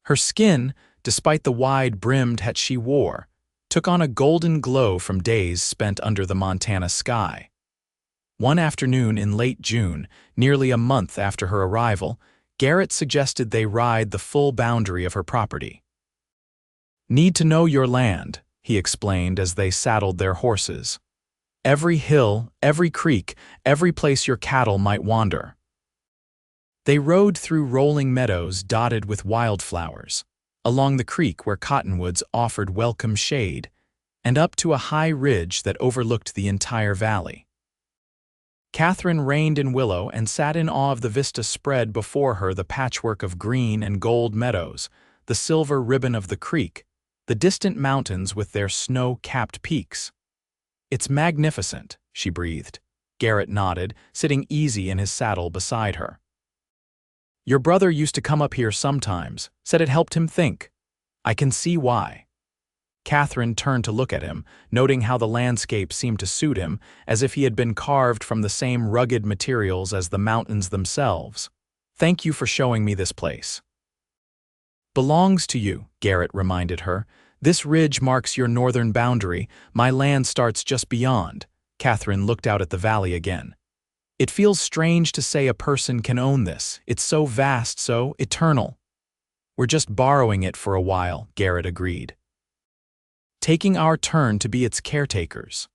Her skin, despite the wide-brimmed hat she wore, took on a golden glow from days spent under the Montana sky. One afternoon in late June, nearly a month after her arrival, Garrett suggested they ride the full boundary of her property. "Need to know your land," he explained as they saddled their horses. "Every hill, every creek, every place your cattle might wander." They rode through rolling meadows dotted with wildflowers, along the creek where cottonwoods offered welcome shade, and up to a high ridge that overlooked the entire valley. Katherine reined in Willow and sat in awe of the vista spread before her, the patchwork of green and gold meadows, the silver ribbon of the creek, the distant mountains with their snow-capped peaks. "It's magnificent," she breathed. Garrett nodded, sitting easy in his saddle beside her. "Your brother used to come up here sometimes, said it helped him think. I can see why." Katherine turned to look at him, noting how the landscape seemed to suit him, as if he had been carved from the same rugged materials as the mountains themselves. "Thank you for showing me this place." "Belongs to you," Garrett reminded her. "This ridge marks your northern boundary. My land starts just beyond." Katherine looked out at the valley again. "It feels strange to say a person can own this. It's so vast, so eternal." "We're just borrowing it for a while," Garrett agreed. "Taking our turn to be its caretakers."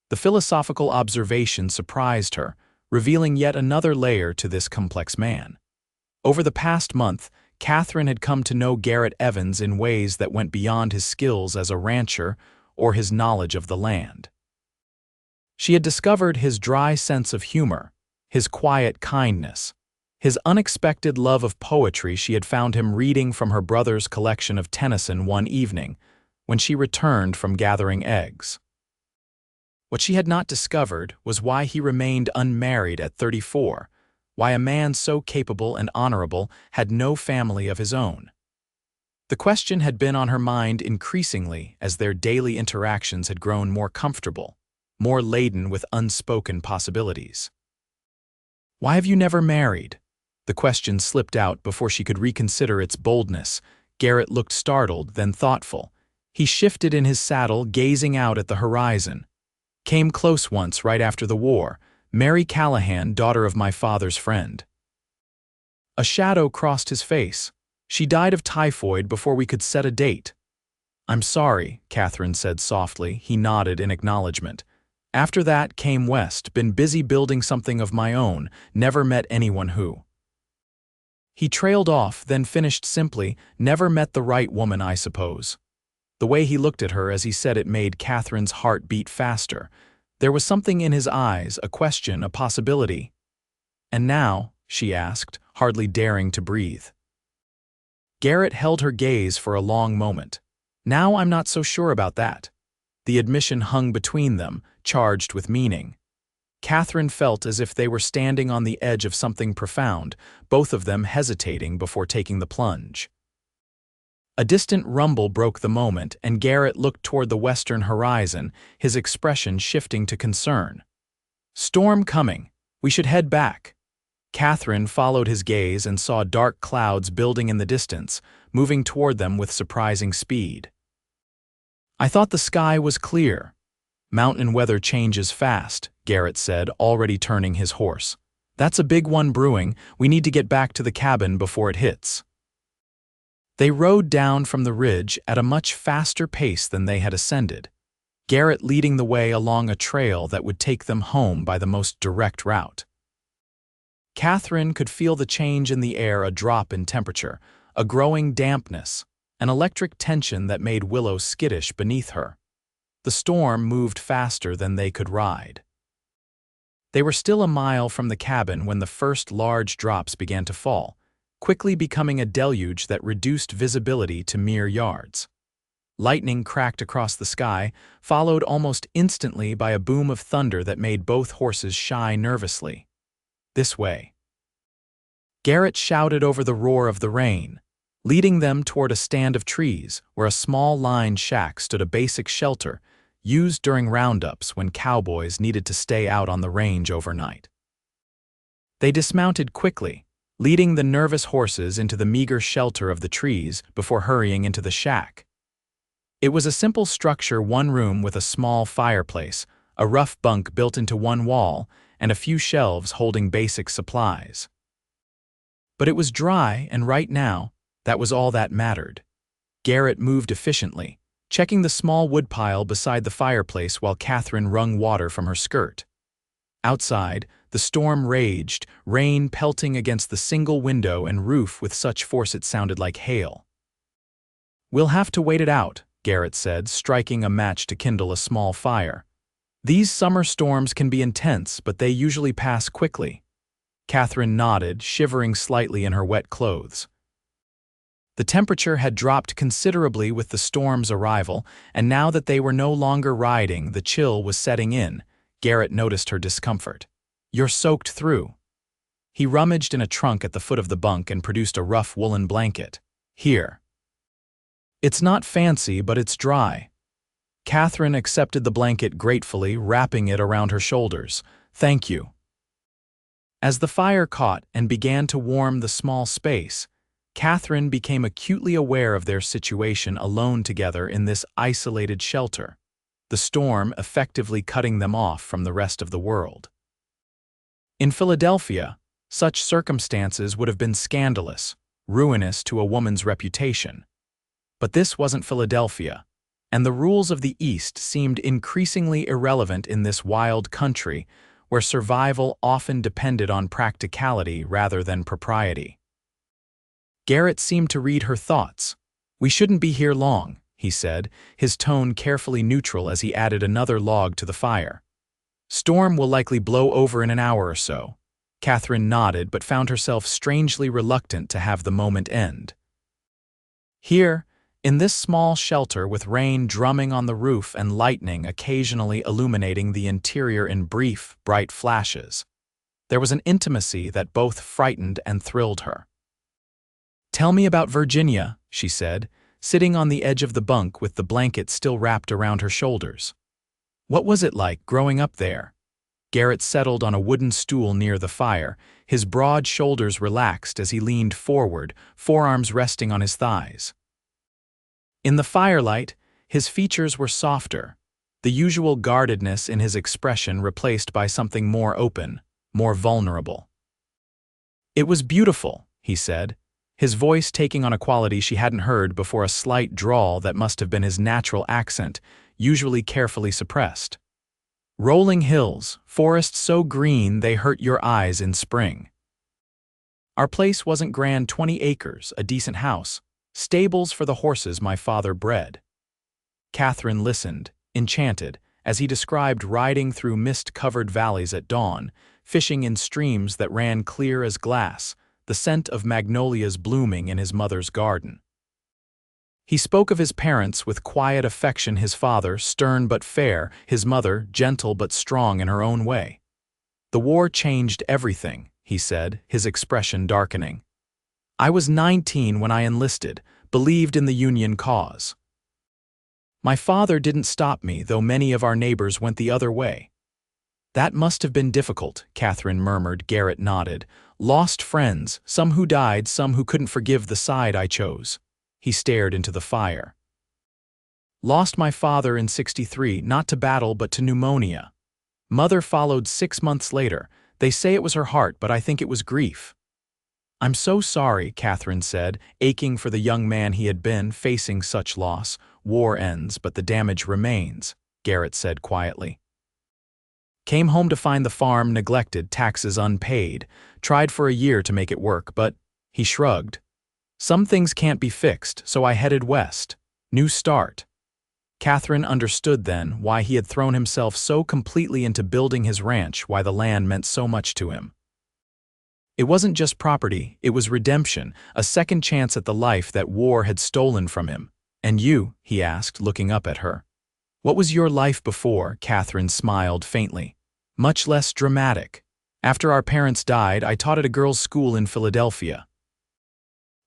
The philosophical observation surprised her, revealing yet another layer to this complex man. Over the past month, Katherine had come to know Garrett Evans in ways that went beyond his skills as a rancher or his knowledge of the land. She had discovered his dry sense of humor, his quiet kindness, his unexpected love of poetry. She had found him reading from her brother's collection of Tennyson one evening, when she returned from gathering eggs. What she had not discovered was why he remained unmarried at 34, why a man so capable and honorable had no family of his own. The question had been on her mind increasingly as their daily interactions had grown more comfortable, more laden with unspoken possibilities. "Why have you never married?" The question slipped out before she could reconsider its boldness. Garrett looked startled, then thoughtful. He shifted in his saddle, gazing out at the horizon. "Came close once right after the war. Mary Callahan, daughter of my father's friend." A shadow crossed his face. "She died of typhoid before we could set a date." "I'm sorry," Katherine said softly. He nodded in acknowledgement. "After that, came west, been busy building something of my own, never met anyone who." He trailed off, then finished simply, "Never met the right woman, I suppose." The way he looked at her as he said it made Catherine's heart beat faster. There was something in his eyes, a question, a possibility. "And now?" she asked, hardly daring to breathe. Garrett held her gaze for a long moment. "Now I'm not so sure about that." The admission hung between them, charged with meaning. Katherine felt as if they were standing on the edge of something profound, both of them hesitating before taking the plunge. A distant rumble broke the moment, and Garrett looked toward the western horizon, his expression shifting to concern. "Storm coming. We should head back." Katherine followed his gaze and saw dark clouds building in the distance, moving toward them with surprising speed. "I thought the sky was clear." "Mountain weather changes fast," Garrett said, already turning his horse. "That's a big one brewing. We need to get back to the cabin before it hits." They rode down from the ridge at a much faster pace than they had ascended, Garrett leading the way along a trail that would take them home by the most direct route. Katherine could feel the change in the air, a drop in temperature, a growing dampness, an electric tension that made Willow skittish beneath her. The storm moved faster than they could ride. They were still a mile from the cabin when the first large drops began to fall, quickly becoming a deluge that reduced visibility to mere yards. Lightning cracked across the sky, followed almost instantly by a boom of thunder that made both horses shy nervously. "This way." Garrett shouted over the roar of the rain, leading them toward a stand of trees where a small lined shack stood, a basic shelter used during roundups when cowboys needed to stay out on the range overnight. They dismounted quickly, leading the nervous horses into the meager shelter of the trees before hurrying into the shack. It was a simple structure, one room with a small fireplace, a rough bunk built into one wall, and a few shelves holding basic supplies. But it was dry, and right now, that was all that mattered. Garrett moved efficiently, checking the small woodpile beside the fireplace while Katherine wrung water from her skirt. Outside, the storm raged, rain pelting against the single window and roof with such force it sounded like hail. "We'll have to wait it out," Garrett said, striking a match to kindle a small fire. "These summer storms can be intense, but they usually pass quickly." Katherine nodded, shivering slightly in her wet clothes. The temperature had dropped considerably with the storm's arrival, and now that they were no longer riding, the chill was setting in. Garrett noticed her discomfort. "You're soaked through." He rummaged in a trunk at the foot of the bunk and produced a rough woolen blanket. "Here." "It's not fancy, but it's dry." Katherine accepted the blanket gratefully, wrapping it around her shoulders. "Thank you." As the fire caught and began to warm the small space, Katherine became acutely aware of their situation alone together in this isolated shelter, the storm effectively cutting them off from the rest of the world. In Philadelphia, such circumstances would have been scandalous, ruinous to a woman's reputation. But this wasn't Philadelphia, and the rules of the East seemed increasingly irrelevant in this wild country where survival often depended on practicality rather than propriety. Garrett seemed to read her thoughts. "We shouldn't be here long," he said, his tone carefully neutral as he added another log to the fire. "Storm will likely blow over in an hour or so." Katherine nodded but found herself strangely reluctant to have the moment end. Here, in this small shelter with rain drumming on the roof and lightning occasionally illuminating the interior in brief, bright flashes, there was an intimacy that both frightened and thrilled her. "Tell me about Virginia," she said, sitting on the edge of the bunk with the blanket still wrapped around her shoulders. What was it like growing up there? Garrett settled on a wooden stool near the fire, his broad shoulders relaxed as he leaned forward, forearms resting on his thighs. In the firelight, his features were softer, the usual guardedness in his expression replaced by something more open, more vulnerable. "It was beautiful," he said, his voice taking on a quality she hadn't heard before, a slight drawl that must have been his natural accent, usually carefully suppressed. "Rolling hills, forests so green they hurt your eyes in spring. Our place wasn't grand, 20 acres, a decent house, stables for the horses my father bred." Katherine listened, enchanted, as he described riding through mist-covered valleys at dawn, fishing in streams that ran clear as glass, the scent of magnolias blooming in his mother's garden. He spoke of his parents with quiet affection, his father stern but fair, his mother gentle but strong in her own way. "The war changed everything," he said, his expression darkening. "I was 19 when I enlisted, believed in the Union cause. My father didn't stop me, though many of our neighbors went the other way." "That must have been difficult," Katherine murmured. Garrett nodded. "Lost friends, some who died, some who couldn't forgive the side I chose." He stared into the fire. "Lost my father in '63, not to battle but to pneumonia. Mother followed 6 months later. They say it was her heart, but I think it was grief." "I'm so sorry," Katherine said, aching for the young man he had been, facing such loss. "War ends, but the damage remains," Garrett said quietly. "Came home to find the farm neglected, taxes unpaid. Tried for a year to make it work, but," he shrugged, "some things can't be fixed, so I headed west. New start." Katherine understood then why he had thrown himself so completely into building his ranch, why the land meant so much to him. It wasn't just property, it was redemption, a second chance at the life that war had stolen from him. "And you?" he asked, looking up at her. "What was your life before?" Katherine smiled faintly. "Much less dramatic. After our parents died, I taught at a girls' school in Philadelphia.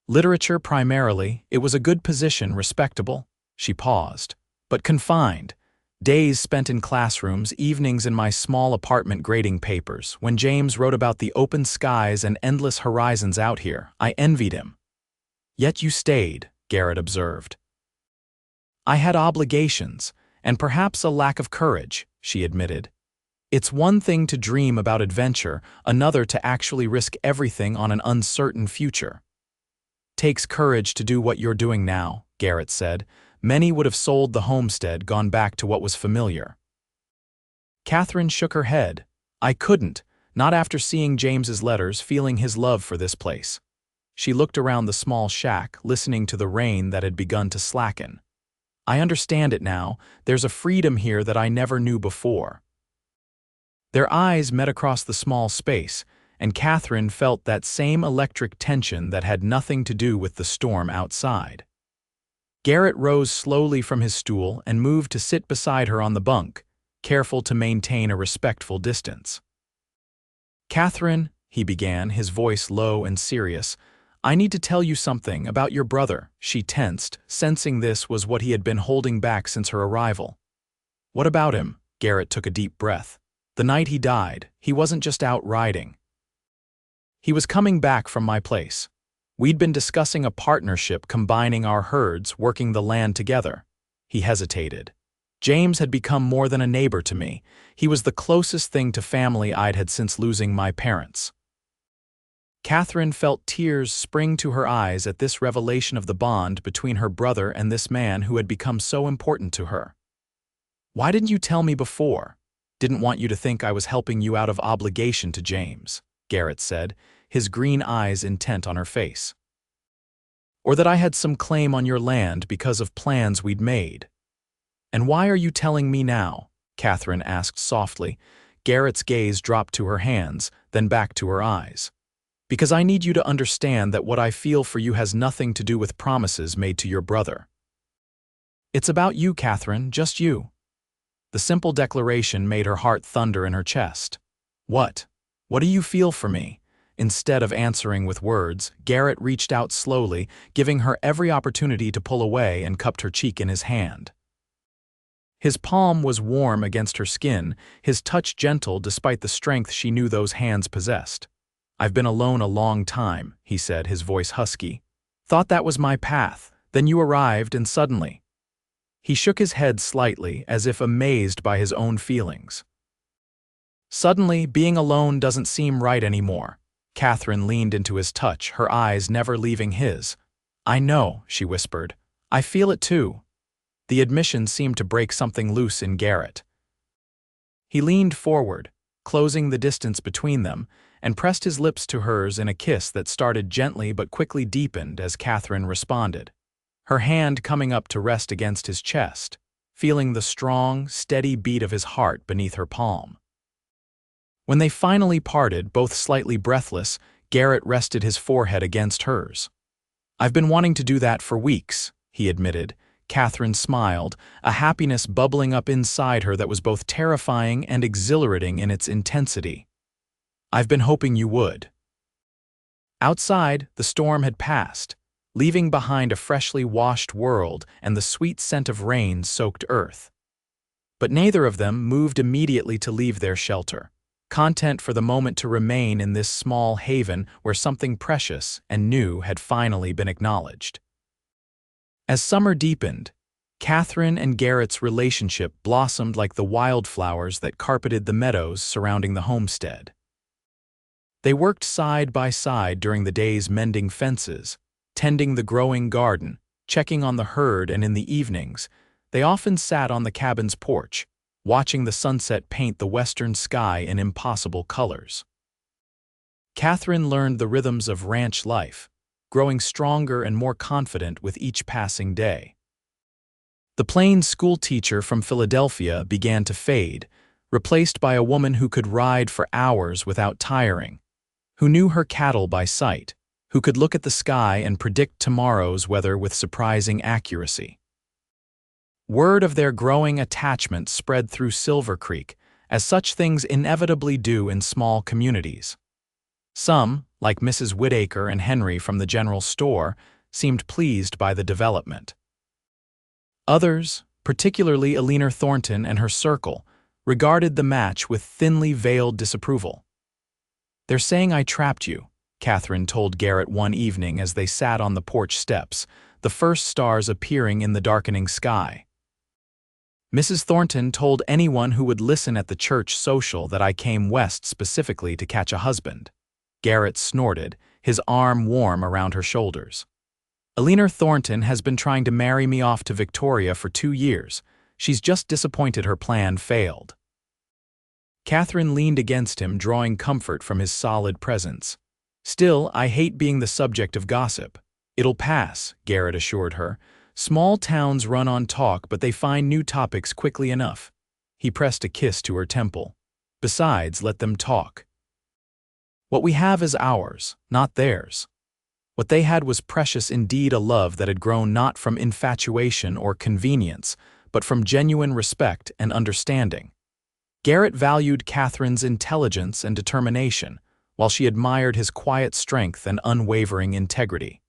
Literature primarily. It was a good position, respectable." She paused. "But confined. Days spent in classrooms, evenings in my small apartment grading papers. When James wrote about the open skies and endless horizons out here, I envied him." "Yet you stayed," Garrett observed. "I had obligations, and perhaps a lack of courage," she admitted. "It's one thing to dream about adventure, another to actually risk everything on an uncertain future." "Takes courage to do what you're doing now," Garrett said. "Many would have sold the homestead, gone back to what was familiar." Katherine shook her head. "I couldn't, not after seeing James's letters, feeling his love for this place." She looked around the small shack, listening to the rain that had begun to slacken. "I understand it now. There's a freedom here that I never knew before." Their eyes met across the small space, and Katherine felt that same electric tension that had nothing to do with the storm outside. Garrett rose slowly from his stool and moved to sit beside her on the bunk, careful to maintain a respectful distance. "Katherine," he began, his voice low and serious, "I need to tell you something about your brother." She tensed, sensing this was what he had been holding back since her arrival. "What about him?" Garrett took a deep breath. "The night he died, he wasn't just out riding. He was coming back from my place. We'd been discussing a partnership, combining our herds, working the land together." He hesitated. "James had become more than a neighbor to me. He was the closest thing to family I'd had since losing my parents." Katherine felt tears spring to her eyes at this revelation of the bond between her brother and this man who had become so important to her. "Why didn't you tell me before?" "Didn't want you to think I was helping you out of obligation to James," Garrett said, his green eyes intent on her face. "Or that I had some claim on your land because of plans we'd made." "And why are you telling me now?" Katherine asked softly. Garrett's gaze dropped to her hands, then back to her eyes. "Because I need you to understand that what I feel for you has nothing to do with promises made to your brother. It's about you, Katherine, just you." The simple declaration made her heart thunder in her chest. "What? What do you feel for me?" Instead of answering with words, Garrett reached out slowly, giving her every opportunity to pull away, and cupped her cheek in his hand. His palm was warm against her skin, his touch gentle despite the strength she knew those hands possessed. "I've been alone a long time," he said, his voice husky. "Thought that was my path, then you arrived and suddenly—" He shook his head slightly, as if amazed by his own feelings. "Suddenly, being alone doesn't seem right anymore." Katherine leaned into his touch, her eyes never leaving his. "I know," she whispered. "I feel it too." The admission seemed to break something loose in Garrett. He leaned forward, closing the distance between them, and pressed his lips to hers in a kiss that started gently but quickly deepened as Katherine responded, her hand coming up to rest against his chest, feeling the strong, steady beat of his heart beneath her palm. When they finally parted, both slightly breathless, Garrett rested his forehead against hers. "I've been wanting to do that for weeks," he admitted. Katherine smiled, a happiness bubbling up inside her that was both terrifying and exhilarating in its intensity. "I've been hoping you would." Outside, the storm had passed, leaving behind a freshly washed world and the sweet scent of rain-soaked earth. But neither of them moved immediately to leave their shelter, content for the moment to remain in this small haven where something precious and new had finally been acknowledged. As summer deepened, Katherine and Garrett's relationship blossomed like the wildflowers that carpeted the meadows surrounding the homestead. They worked side by side during the days mending fences, tending the growing garden, checking on the herd, and in the evenings, they often sat on the cabin's porch, watching the sunset paint the western sky in impossible colors. Katherine learned the rhythms of ranch life, growing stronger and more confident with each passing day. The plain schoolteacher from Philadelphia began to fade, replaced by a woman who could ride for hours without tiring, who knew her cattle by sight, who could look at the sky and predict tomorrow's weather with surprising accuracy. Word of their growing attachment spread through Silver Creek, as such things inevitably do in small communities. Some, like Mrs. Whitaker and Henry from the general store, seemed pleased by the development. Others, particularly Eleanor Thornton and her circle, regarded the match with thinly veiled disapproval. "They're saying I trapped you," Katherine told Garrett one evening as they sat on the porch steps, the first stars appearing in the darkening sky. "Mrs. Thornton told anyone who would listen at the church social that I came west specifically to catch a husband." Garrett snorted, his arm warm around her shoulders. "Eleanor Thornton has been trying to marry me off to Victoria for 2 years. She's just disappointed her plan failed." Katherine leaned against him, drawing comfort from his solid presence. "Still, I hate being the subject of gossip." "It'll pass," Garrett assured her. "Small towns run on talk, but they find new topics quickly enough." He pressed a kiss to her temple. "Besides, let them talk. What we have is ours, not theirs." What they had was precious indeed, a love that had grown not from infatuation or convenience, but from genuine respect and understanding. Garrett valued Katherine's intelligence and determination, while she admired his quiet strength and unwavering integrity.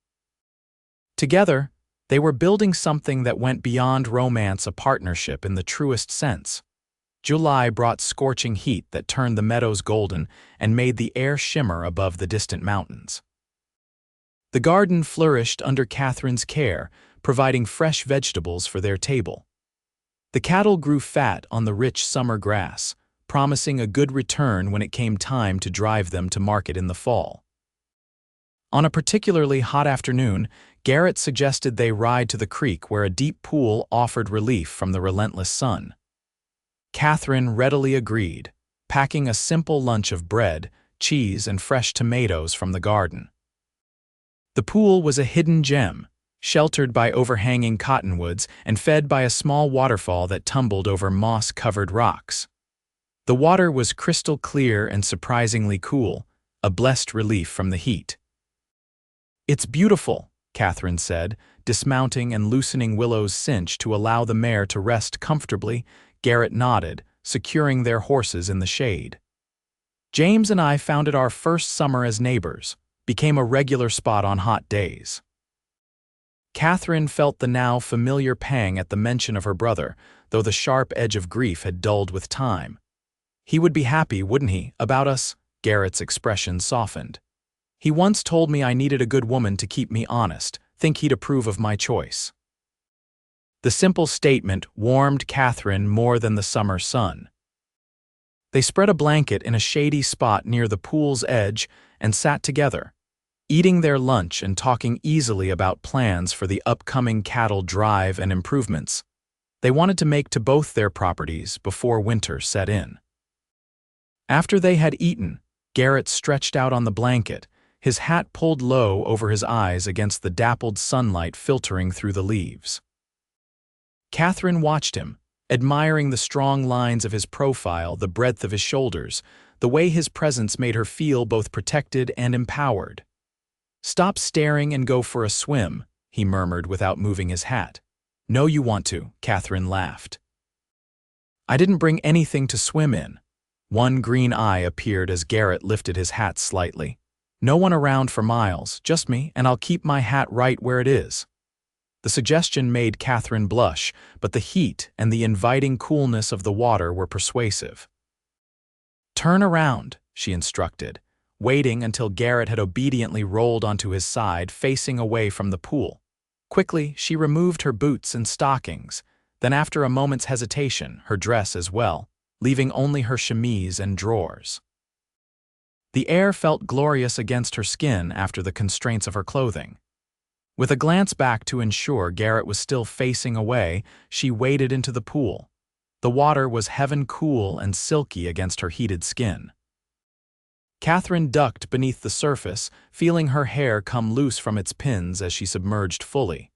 Together, they were building something that went beyond romance, a partnership in the truest sense. July brought scorching heat that turned the meadows golden and made the air shimmer above the distant mountains. The garden flourished under Katherine's care, providing fresh vegetables for their table. The cattle grew fat on the rich summer grass, promising a good return when it came time to drive them to market in the fall. On a particularly hot afternoon, Garrett suggested they ride to the creek where a deep pool offered relief from the relentless sun. Katherine readily agreed, packing a simple lunch of bread, cheese, and fresh tomatoes from the garden. The pool was a hidden gem, sheltered by overhanging cottonwoods and fed by a small waterfall that tumbled over moss-covered rocks. The water was crystal clear and surprisingly cool, a blessed relief from the heat. "It's beautiful," Katherine said, dismounting and loosening Willow's cinch to allow the mare to rest comfortably. Garrett nodded, securing their horses in the shade. James and I found it our first summer as neighbors, became a regular spot on hot days. Katherine felt the now familiar pang at the mention of her brother, though the sharp edge of grief had dulled with time. He would be happy, wouldn't he, about us? Garrett's expression softened. He once told me I needed a good woman to keep me honest, think he'd approve of my choice. The simple statement warmed Katherine more than the summer sun. They spread a blanket in a shady spot near the pool's edge and sat together, eating their lunch and talking easily about plans for the upcoming cattle drive and improvements they wanted to make to both their properties before winter set in. After they had eaten, Garrett stretched out on the blanket, his hat pulled low over his eyes against the dappled sunlight filtering through the leaves. Katherine watched him, admiring the strong lines of his profile, the breadth of his shoulders, the way his presence made her feel both protected and empowered. "Stop staring and go for a swim," he murmured without moving his hat. "No, you want to," Katherine laughed. "I didn't bring anything to swim in." One green eye appeared as Garrett lifted his hat slightly. "No one around for miles, just me, and I'll keep my hat right where it is." The suggestion made Katherine blush, but the heat and the inviting coolness of the water were persuasive. "Turn around," she instructed, waiting until Garrett had obediently rolled onto his side, facing away from the pool. Quickly, she removed her boots and stockings, then after a moment's hesitation, her dress as well, leaving only her chemise and drawers. The air felt glorious against her skin after the constraints of her clothing. With a glance back to ensure Garrett was still facing away, she waded into the pool. The water was heaven cool and silky against her heated skin. Katherine ducked beneath the surface, feeling her hair come loose from its pins as she submerged fully.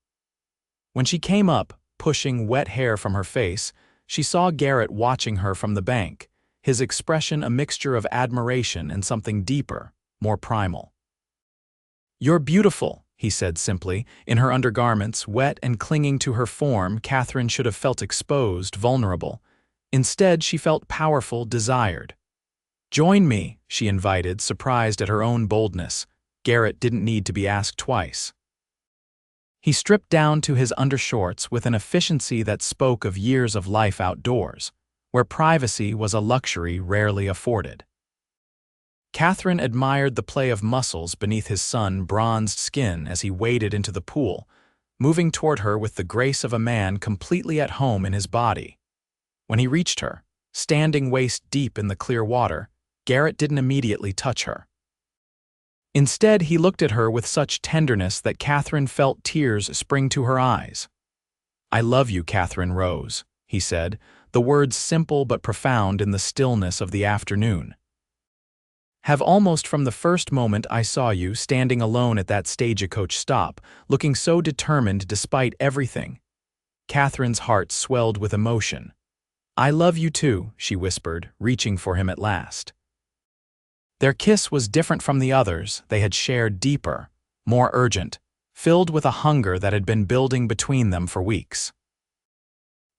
When she came up, pushing wet hair from her face, she saw Garrett watching her from the bank, his expression a mixture of admiration and something deeper, more primal. "You're beautiful," he said simply. In her undergarments, wet and clinging to her form, Katherine should have felt exposed, vulnerable. Instead, she felt powerful, desired. "Join me," she invited, surprised at her own boldness. Garrett didn't need to be asked twice. He stripped down to his undershorts with an efficiency that spoke of years of life outdoors, where privacy was a luxury rarely afforded. Katherine admired the play of muscles beneath his sun-bronzed skin as he waded into the pool, moving toward her with the grace of a man completely at home in his body. When he reached her, standing waist-deep in the clear water, Garrett didn't immediately touch her. Instead, he looked at her with such tenderness that Katherine felt tears spring to her eyes. "I love you, Katherine Rose," he said, the words simple but profound in the stillness of the afternoon. "Have almost from the first moment I saw you standing alone at that stagecoach stop, looking so determined despite everything." Katherine's heart swelled with emotion. "I love you too," she whispered, reaching for him at last. Their kiss was different from the others they had shared, deeper, more urgent, filled with a hunger that had been building between them for weeks.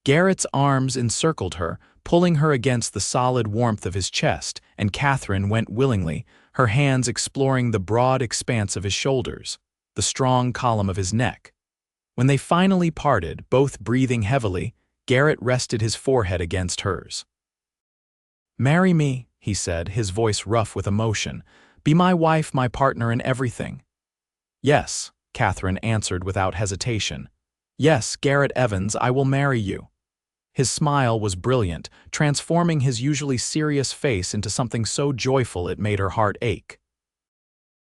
Garrett's arms encircled her, pulling her against the solid warmth of his chest, and Katherine went willingly, her hands exploring the broad expanse of his shoulders, the strong column of his neck. When they finally parted, both breathing heavily, Garrett rested his forehead against hers. "Marry me," he said, his voice rough with emotion. "Be my wife, my partner in everything." "Yes," Katherine answered without hesitation. "Yes, Garrett Evans, I will marry you." His smile was brilliant, transforming his usually serious face into something so joyful it made her heart ache.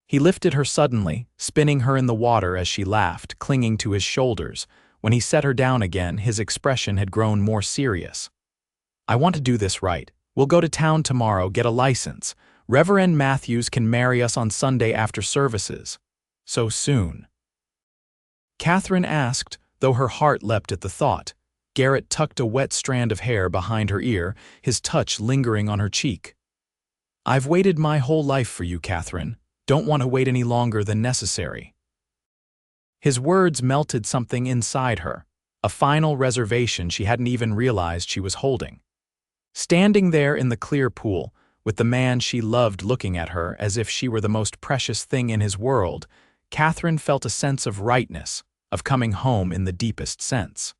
He lifted her suddenly, spinning her in the water as she laughed, clinging to his shoulders. When he set her down again, his expression had grown more serious. "I want to do this right. We'll go to town tomorrow, get a license. Reverend Matthews can marry us on Sunday after services." "So soon?" Katherine asked, though her heart leapt at the thought. Garrett tucked a wet strand of hair behind her ear, his touch lingering on her cheek. "I've waited my whole life for you, Katherine. Don't want to wait any longer than necessary." His words melted something inside her, a final reservation she hadn't even realized she was holding. Standing there in the clear pool, with the man she loved looking at her as if she were the most precious thing in his world, Katherine felt a sense of rightness, of coming home in the deepest sense.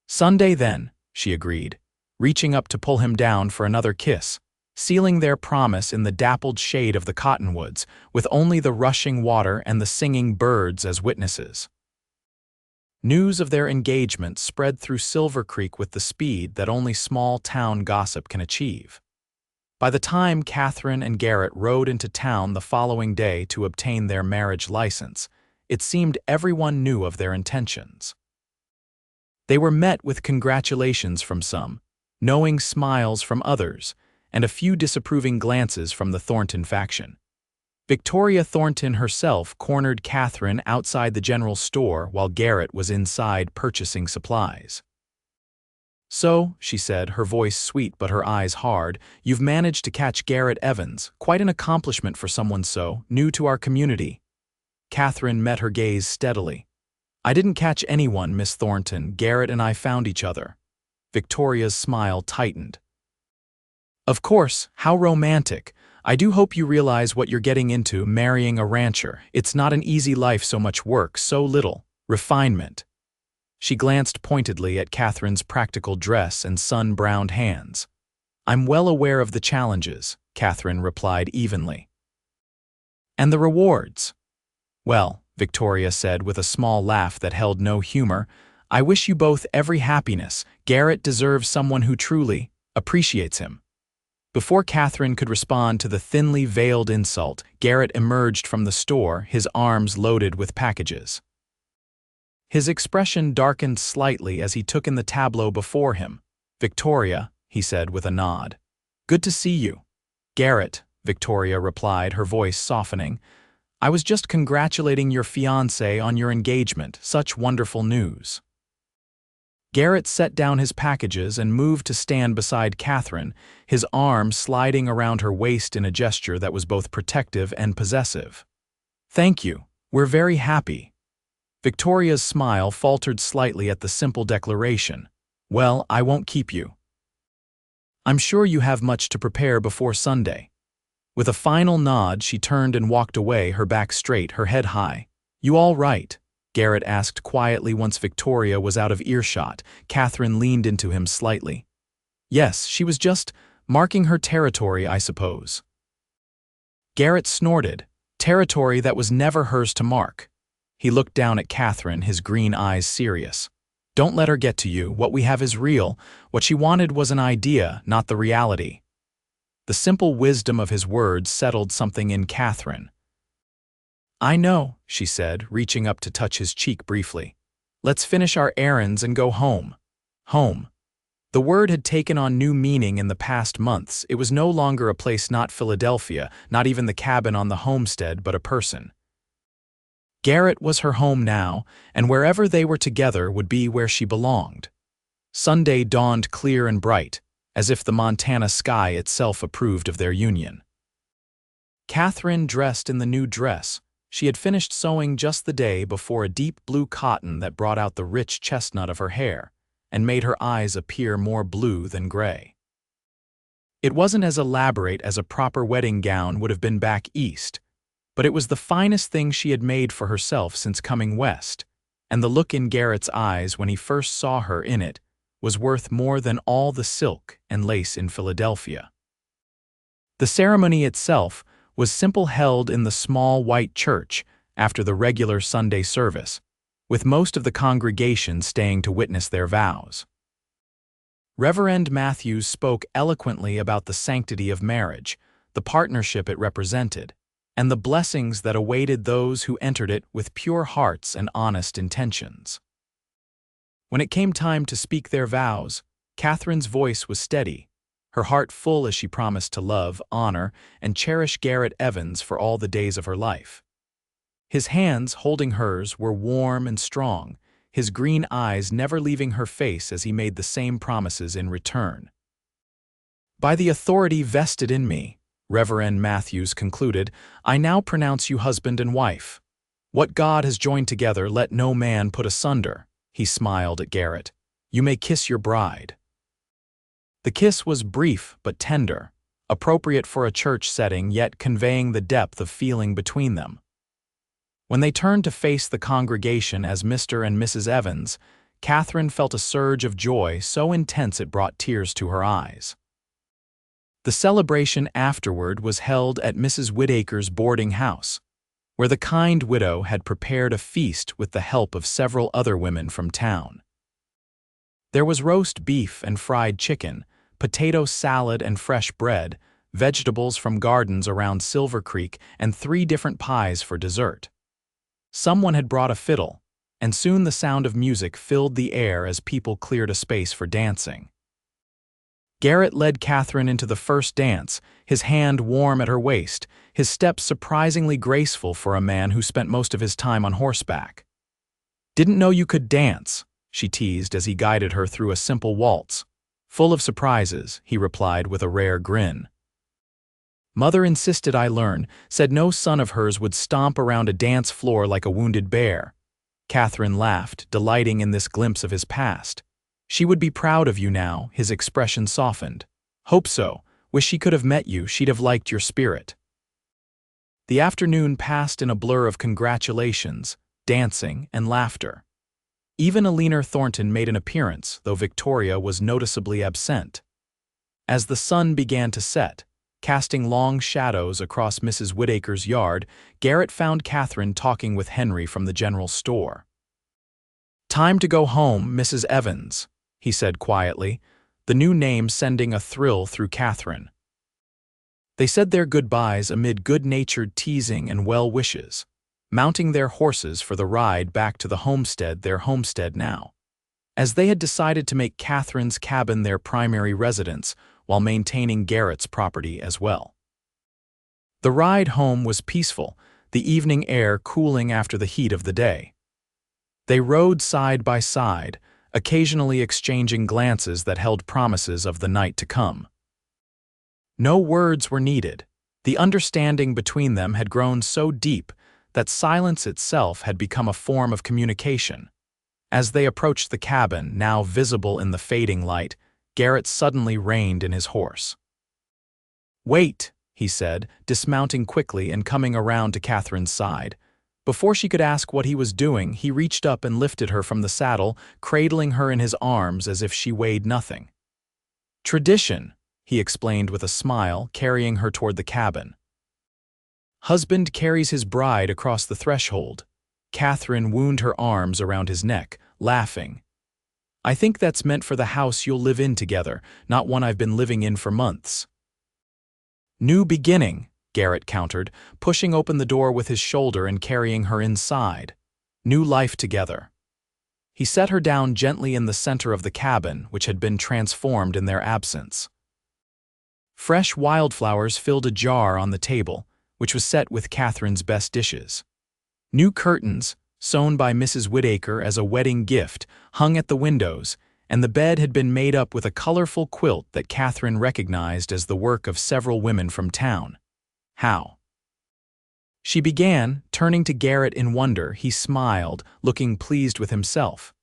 "Sunday then," she agreed, reaching up to pull him down for another kiss, sealing their promise in the dappled shade of the cottonwoods, with only the rushing water and the singing birds as witnesses. News of their engagement spread through Silver Creek with the speed that only small-town gossip can achieve. By the time Katherine and Garrett rode into town the following day to obtain their marriage license, it seemed everyone knew of their intentions. They were met with congratulations from some, knowing smiles from others, and a few disapproving glances from the Thornton faction. Victoria Thornton herself cornered Katherine outside the general store while Garrett was inside purchasing supplies. "So," she said, her voice sweet but her eyes hard, "you've managed to catch Garrett Evans, quite an accomplishment for someone so new to our community." Katherine met her gaze steadily. "I didn't catch anyone, Miss Thornton. Garrett and I found each other." Victoria's smile tightened. "Of course, how romantic. I do hope you realize what you're getting into, marrying a rancher. It's not an easy life, so much work, so little refinement." She glanced pointedly at Katherine's practical dress and sun-browned hands. "I'm well aware of the challenges," Katherine replied evenly. "And the rewards?" "Well," Victoria said with a small laugh that held no humor, "I wish you both every happiness. Garrett deserves someone who truly appreciates him." Before Katherine could respond to the thinly veiled insult, Garrett emerged from the store, his arms loaded with packages. His expression darkened slightly as he took in the tableau before him. "Victoria," he said with a nod. "Good to see you." "Garrett," Victoria replied, her voice softening. "I was just congratulating your fiancé on your engagement. Such wonderful news." Garrett set down his packages and moved to stand beside Katherine, his arm sliding around her waist in a gesture that was both protective and possessive. "Thank you. We're very happy." Victoria's smile faltered slightly at the simple declaration. "Well, I won't keep you. I'm sure you have much to prepare before Sunday." With a final nod, she turned and walked away, her back straight, her head high. "You all right?" Garrett asked quietly once Victoria was out of earshot. Katherine leaned into him slightly. "Yes, she was just marking her territory, I suppose." Garrett snorted, territory that was never hers to mark. He looked down at Katherine, his green eyes serious. "Don't let her get to you. What we have is real. What she wanted was an idea, not the reality." The simple wisdom of his words settled something in Katherine. "I know," she said, reaching up to touch his cheek briefly. "Let's finish our errands and go home." Home. The word had taken on new meaning in the past months. It was no longer a place, not Philadelphia, not even the cabin on the homestead, but a person. Garrett was her home now, and wherever they were together would be where she belonged. Sunday dawned clear and bright, as if the Montana sky itself approved of their union. Katherine dressed in the new dress. She had finished sewing just the day before a deep blue cotton that brought out the rich chestnut of her hair and made her eyes appear more blue than gray. It wasn't as elaborate as a proper wedding gown would have been back east, but it was the finest thing she had made for herself since coming west, and the look in Garrett's eyes when he first saw her in it was worth more than all the silk and lace in Philadelphia. The ceremony itself was simple, held in the small white church after the regular Sunday service, with most of the congregation staying to witness their vows. Reverend Matthews spoke eloquently about the sanctity of marriage, the partnership it represented, and the blessings that awaited those who entered it with pure hearts and honest intentions. When it came time to speak their vows, Katherine's voice was steady, her heart full as she promised to love, honor, and cherish Garrett Evans for all the days of her life. His hands, holding hers, were warm and strong, his green eyes never leaving her face as he made the same promises in return. "By the authority vested in me," Reverend Matthews concluded, "I now pronounce you husband and wife. What God has joined together, let no man put asunder." He smiled at Garrett. "You may kiss your bride." The kiss was brief but tender, appropriate for a church setting yet conveying the depth of feeling between them. When they turned to face the congregation as Mr. and Mrs. Evans, Katherine felt a surge of joy so intense it brought tears to her eyes. The celebration afterward was held at Mrs. Whittaker's boarding house, where the kind widow had prepared a feast with the help of several other women from town. There was roast beef and fried chicken, potato salad and fresh bread, vegetables from gardens around Silver Creek, and 3 different pies for dessert. Someone had brought a fiddle, and soon the sound of music filled the air as people cleared a space for dancing. Garrett led Katherine into the first dance, his hand warm at her waist, his steps surprisingly graceful for a man who spent most of his time on horseback. "Didn't know you could dance," she teased as he guided her through a simple waltz. "Full of surprises," he replied with a rare grin. "Mother insisted I learn, said no son of hers would stomp around a dance floor like a wounded bear." Katherine laughed, delighting in this glimpse of his past. "She would be proud of you now," his expression softened. "Hope so. Wish she could have met you, she'd have liked your spirit." The afternoon passed in a blur of congratulations, dancing, and laughter. Even Eleanor Thornton made an appearance, though Victoria was noticeably absent. As the sun began to set, casting long shadows across Mrs. Whittaker's yard, Garrett found Katherine talking with Henry from the general store. "Time to go home, Mrs. Evans," he said quietly, the new name sending a thrill through Katherine. They said their goodbyes amid good-natured teasing and well wishes, mounting their horses for the ride back to the homestead, their homestead now, as they had decided to make Katherine's cabin their primary residence while maintaining Garrett's property as well. The ride home was peaceful, the evening air cooling after the heat of the day. They rode side by side, occasionally exchanging glances that held promises of the night to come. No words were needed. The understanding between them had grown so deep that silence itself had become a form of communication. As they approached the cabin, now visible in the fading light, Garrett suddenly reined in his horse. "Wait," he said, dismounting quickly and coming around to Katherine's side. Before she could ask what he was doing, he reached up and lifted her from the saddle, cradling her in his arms as if she weighed nothing. "Tradition," he explained with a smile, carrying her toward the cabin. Husband carries his bride across the threshold. Katherine wound her arms around his neck, laughing. "I think that's meant for the house you'll live in together, not one I've been living in for months." "New beginning," Garrett countered, pushing open the door with his shoulder and carrying her inside. "New life together." He set her down gently in the center of the cabin, which had been transformed in their absence. Fresh wildflowers filled a jar on the table, which was set with Katherine's best dishes. New curtains, sewn by Mrs. Whittaker as a wedding gift, hung at the windows, and the bed had been made up with a colorful quilt that Katherine recognized as the work of several women from town. "How?" she began, turning to Garrett in wonder. He smiled, looking pleased with himself.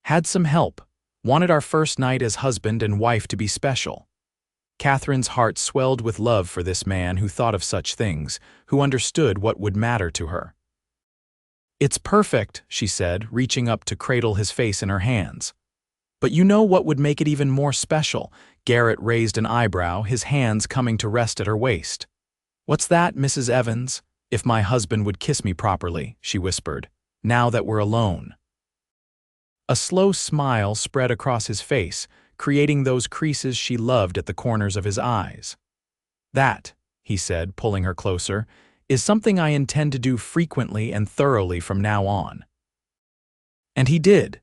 "Had some help. Wanted our first night as husband and wife to be special." Katherine's heart swelled with love for this man who thought of such things, who understood what would matter to her. "It's perfect," she said, reaching up to cradle his face in her hands. "But you know what would make it even more special?" Garrett raised an eyebrow, his hands coming to rest at her waist. "What's that, Mrs. Evans? If my husband would kiss me properly," she whispered, "now that we're alone." A slow smile spread across his face, creating those creases she loved at the corners of his eyes. "That," he said, pulling her closer, "is something I intend to do frequently and thoroughly from now on." And he did,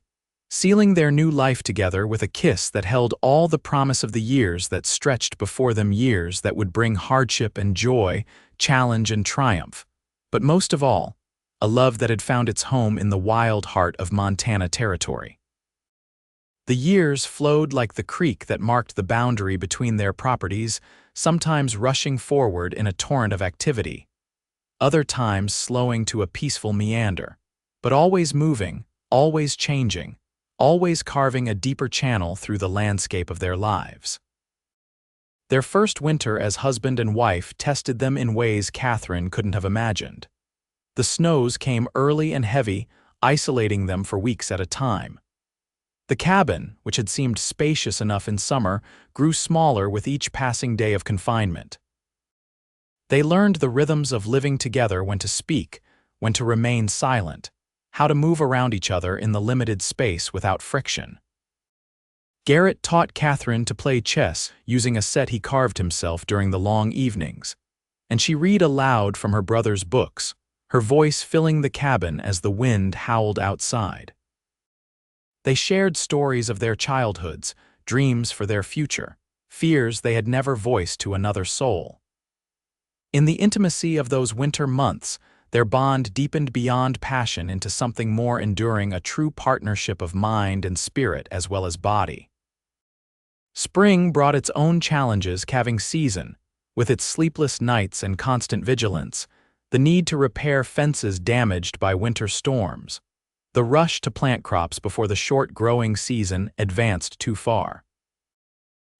sealing their new life together with a kiss that held all the promise of the years that stretched before them, years that would bring hardship and joy, challenge and triumph, but most of all, a love that had found its home in the wild heart of Montana territory. The years flowed like the creek that marked the boundary between their properties, sometimes rushing forward in a torrent of activity, other times slowing to a peaceful meander, but always moving, always changing, always carving a deeper channel through the landscape of their lives. Their first winter as husband and wife tested them in ways Katherine couldn't have imagined. The snows came early and heavy, isolating them for weeks at a time. The cabin, which had seemed spacious enough in summer, grew smaller with each passing day of confinement. They learned the rhythms of living together, when to speak, when to remain silent, how to move around each other in the limited space without friction. Garrett taught Katherine to play chess using a set he carved himself during the long evenings, and she read aloud from her brother's books, her voice filling the cabin as the wind howled outside. They shared stories of their childhoods, dreams for their future, fears they had never voiced to another soul. In the intimacy of those winter months, their bond deepened beyond passion into something more enduring, a true partnership of mind and spirit as well as body. Spring brought its own challenges. Calving season, with its sleepless nights and constant vigilance, the need to repair fences damaged by winter storms, the rush to plant crops before the short growing season advanced too far.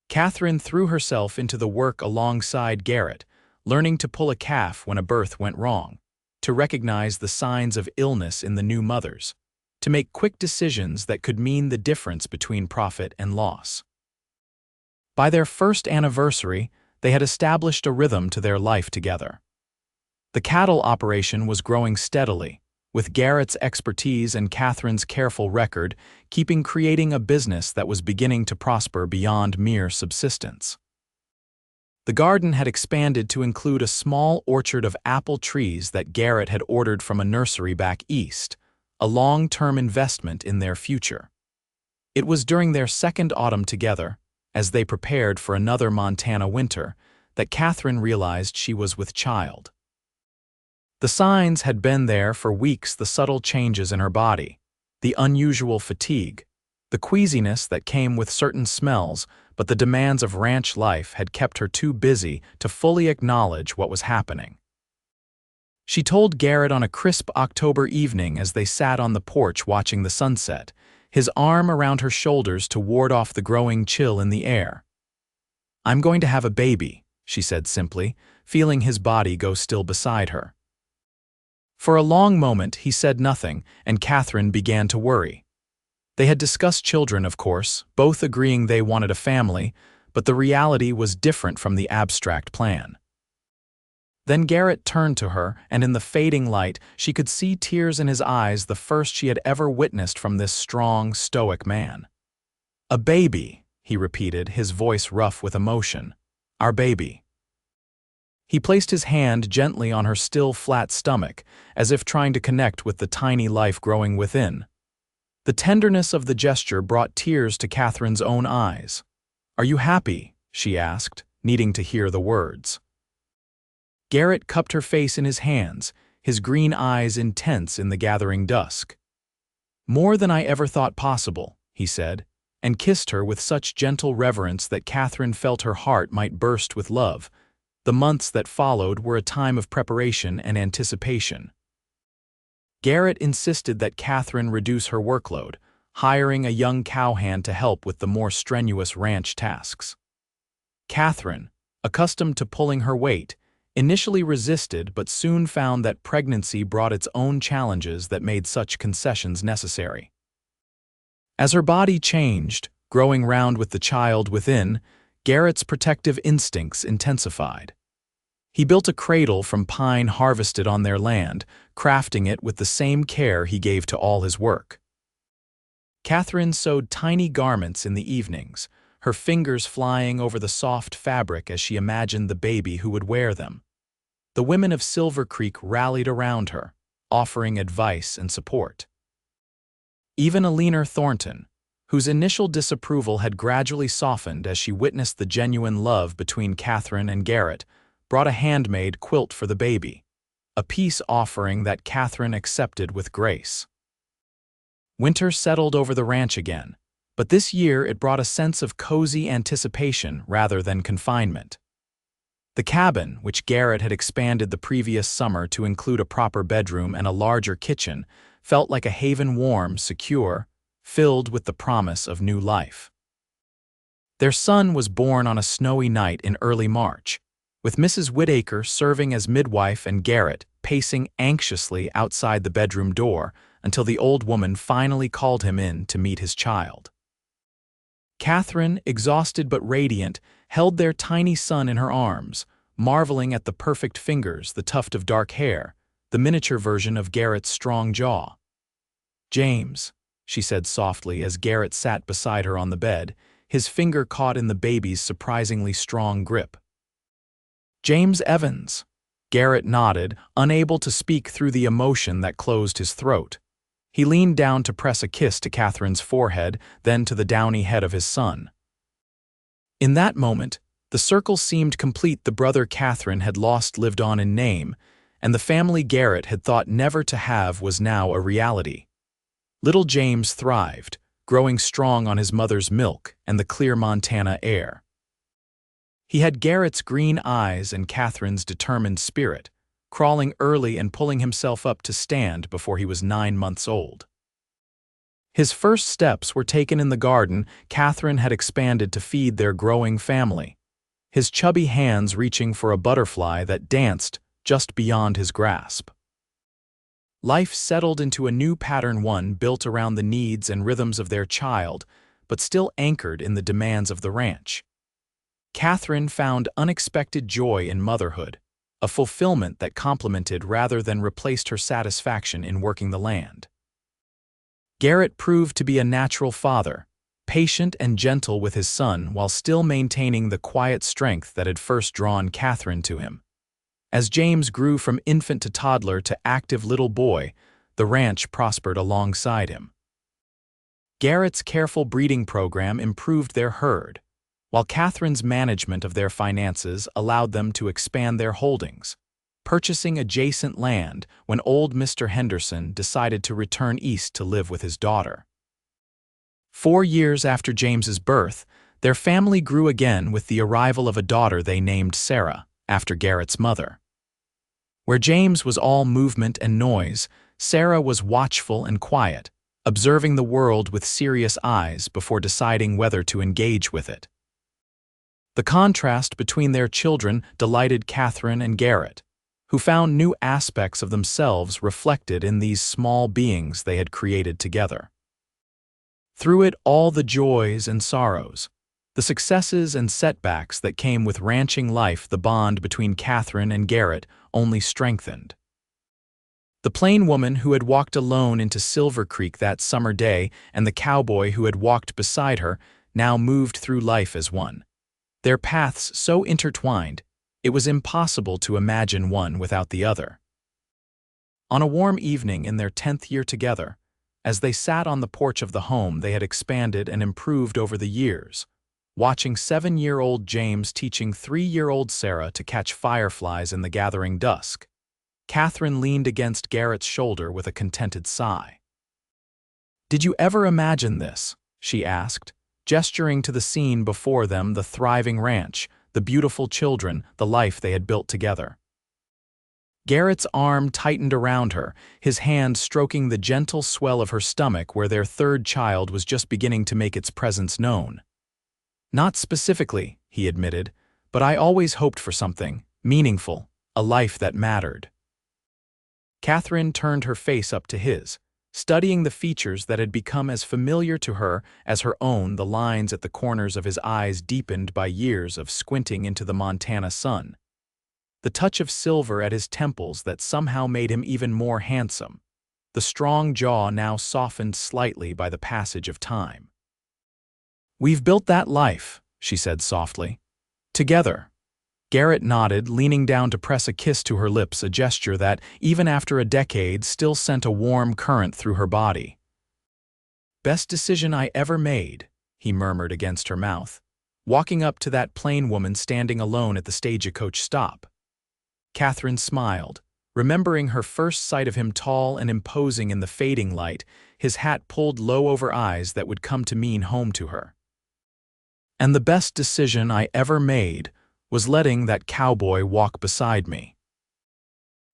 Katherine threw herself into the work alongside Garrett, learning to pull a calf when a birth went wrong, to recognize the signs of illness in the new mothers, to make quick decisions that could mean the difference between profit and loss. By their first anniversary, they had established a rhythm to their life together. The cattle operation was growing steadily, with Garrett's expertise and Katherine's careful record creating a business that was beginning to prosper beyond mere subsistence. The garden had expanded to include a small orchard of apple trees that Garrett had ordered from a nursery back east, a long-term investment in their future. It was during their second autumn together, as they prepared for another Montana winter, that Katherine realized she was with child. The signs had been there for weeks: the subtle changes in her body, the unusual fatigue, the queasiness that came with certain smells, but the demands of ranch life had kept her too busy to fully acknowledge what was happening. She told Garrett on a crisp October evening as they sat on the porch watching the sunset, his arm around her shoulders to ward off the growing chill in the air. "I'm going to have a baby," she said simply, feeling his body go still beside her. For a long moment he said nothing, and Katherine began to worry. They had discussed children, of course, both agreeing they wanted a family, but the reality was different from the abstract plan. Then Garrett turned to her, and in the fading light, she could see tears in his eyes, the first she had ever witnessed from this strong, stoic man. "A baby," he repeated, his voice rough with emotion. "Our baby." He placed his hand gently on her still flat stomach, as if trying to connect with the tiny life growing within. The tenderness of the gesture brought tears to Katherine's own eyes. "Are you happy?" she asked, needing to hear the words. Garrett cupped her face in his hands, his green eyes intense in the gathering dusk. "More than I ever thought possible," he said, and kissed her with such gentle reverence that Katherine felt her heart might burst with love. The months that followed were a time of preparation and anticipation. Garrett insisted that Katherine reduce her workload, hiring a young cowhand to help with the more strenuous ranch tasks. Katherine, accustomed to pulling her weight, initially resisted but soon found that pregnancy brought its own challenges that made such concessions necessary. As her body changed, growing round with the child within, Garrett's protective instincts intensified. He built a cradle from pine harvested on their land, crafting it with the same care he gave to all his work. Katherine sewed tiny garments in the evenings, her fingers flying over the soft fabric as she imagined the baby who would wear them. The women of Silver Creek rallied around her, offering advice and support. Even Alina Thornton, whose initial disapproval had gradually softened as she witnessed the genuine love between Katherine and Garrett, brought a handmade quilt for the baby, a peace offering that Katherine accepted with grace. Winter settled over the ranch again, but this year it brought a sense of cozy anticipation rather than confinement. The cabin, which Garrett had expanded the previous summer to include a proper bedroom and a larger kitchen, felt like a haven, warm, secure, filled with the promise of new life. Their son was born on a snowy night in early March, with Mrs. Whittaker serving as midwife and Garrett pacing anxiously outside the bedroom door until the old woman finally called him in to meet his child. Katherine, exhausted but radiant, held their tiny son in her arms, marveling at the perfect fingers, the tuft of dark hair, the miniature version of Garrett's strong jaw. "James," she said softly as Garrett sat beside her on the bed, his finger caught in the baby's surprisingly strong grip. "James Evans." Garrett nodded, unable to speak through the emotion that closed his throat. He leaned down to press a kiss to Katherine's forehead, then to the downy head of his son. In that moment, the circle seemed complete. The brother Katherine had lost lived on in name, and the family Garrett had thought never to have was now a reality. Little James thrived, growing strong on his mother's milk and the clear Montana air. He had Garrett's green eyes and Katherine's determined spirit, crawling early and pulling himself up to stand before he was 9 months old. His first steps were taken in the garden Katherine had expanded to feed their growing family, his chubby hands reaching for a butterfly that danced just beyond his grasp. Life settled into a new pattern, one built around the needs and rhythms of their child, but still anchored in the demands of the ranch. Katherine found unexpected joy in motherhood, a fulfillment that complemented rather than replaced her satisfaction in working the land. Garrett proved to be a natural father, patient and gentle with his son while still maintaining the quiet strength that had first drawn Katherine to him. As James grew from infant to toddler to active little boy, the ranch prospered alongside him. Garrett's careful breeding program improved their herd, while Katherine's management of their finances allowed them to expand their holdings, purchasing adjacent land when old Mr. Henderson decided to return east to live with his daughter. 4 years after James's birth, their family grew again with the arrival of a daughter they named Sarah, after Garrett's mother. Where James was all movement and noise, Sarah was watchful and quiet, observing the world with serious eyes before deciding whether to engage with it. The contrast between their children delighted Katherine and Garrett, who found new aspects of themselves reflected in these small beings they had created together. Through it all, the joys and sorrows, the successes and setbacks that came with ranching life, the bond between Katherine and Garrett only strengthened. The plain woman who had walked alone into Silver Creek that summer day and the cowboy who had walked beside her now moved through life as one. Their paths so intertwined, it was impossible to imagine one without the other. On a warm evening in their 10th year together, as they sat on the porch of the home they had expanded and improved over the years, watching 7-year-old James teaching 3-year-old Sarah to catch fireflies in the gathering dusk, Katherine leaned against Garrett's shoulder with a contented sigh. "Did you ever imagine this?" she asked, gesturing to the scene before them, the thriving ranch, the beautiful children, the life they had built together. Garrett's arm tightened around her, his hand stroking the gentle swell of her stomach where their third child was just beginning to make its presence known. "Not specifically," he admitted, "but I always hoped for something meaningful, a life that mattered." Katherine turned her face up to his, studying the features that had become as familiar to her as her own. The lines at the corners of his eyes deepened by years of squinting into the Montana sun, the touch of silver at his temples that somehow made him even more handsome, the strong jaw now softened slightly by the passage of time. "We've built that life," she said softly. "Together." Garrett nodded, leaning down to press a kiss to her lips, a gesture that, even after a decade, still sent a warm current through her body. "Best decision I ever made," he murmured against her mouth, walking up to that plain woman standing alone at the stagecoach stop. Katherine smiled, remembering her first sight of him, tall and imposing in the fading light, his hat pulled low over eyes that would come to mean home to her. "And the best decision I ever made was letting that cowboy walk beside me."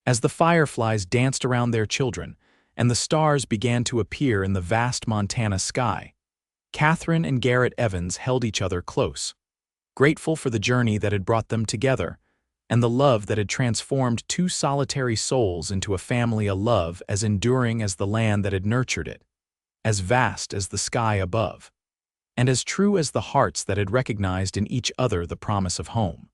As the fireflies danced around their children and the stars began to appear in the vast Montana sky, Katherine and Garrett Evans held each other close, grateful for the journey that had brought them together, and the love that had transformed two solitary souls into a family, a love as enduring as the land that had nurtured it, as vast as the sky above, and as true as the hearts that had recognized in each other the promise of home.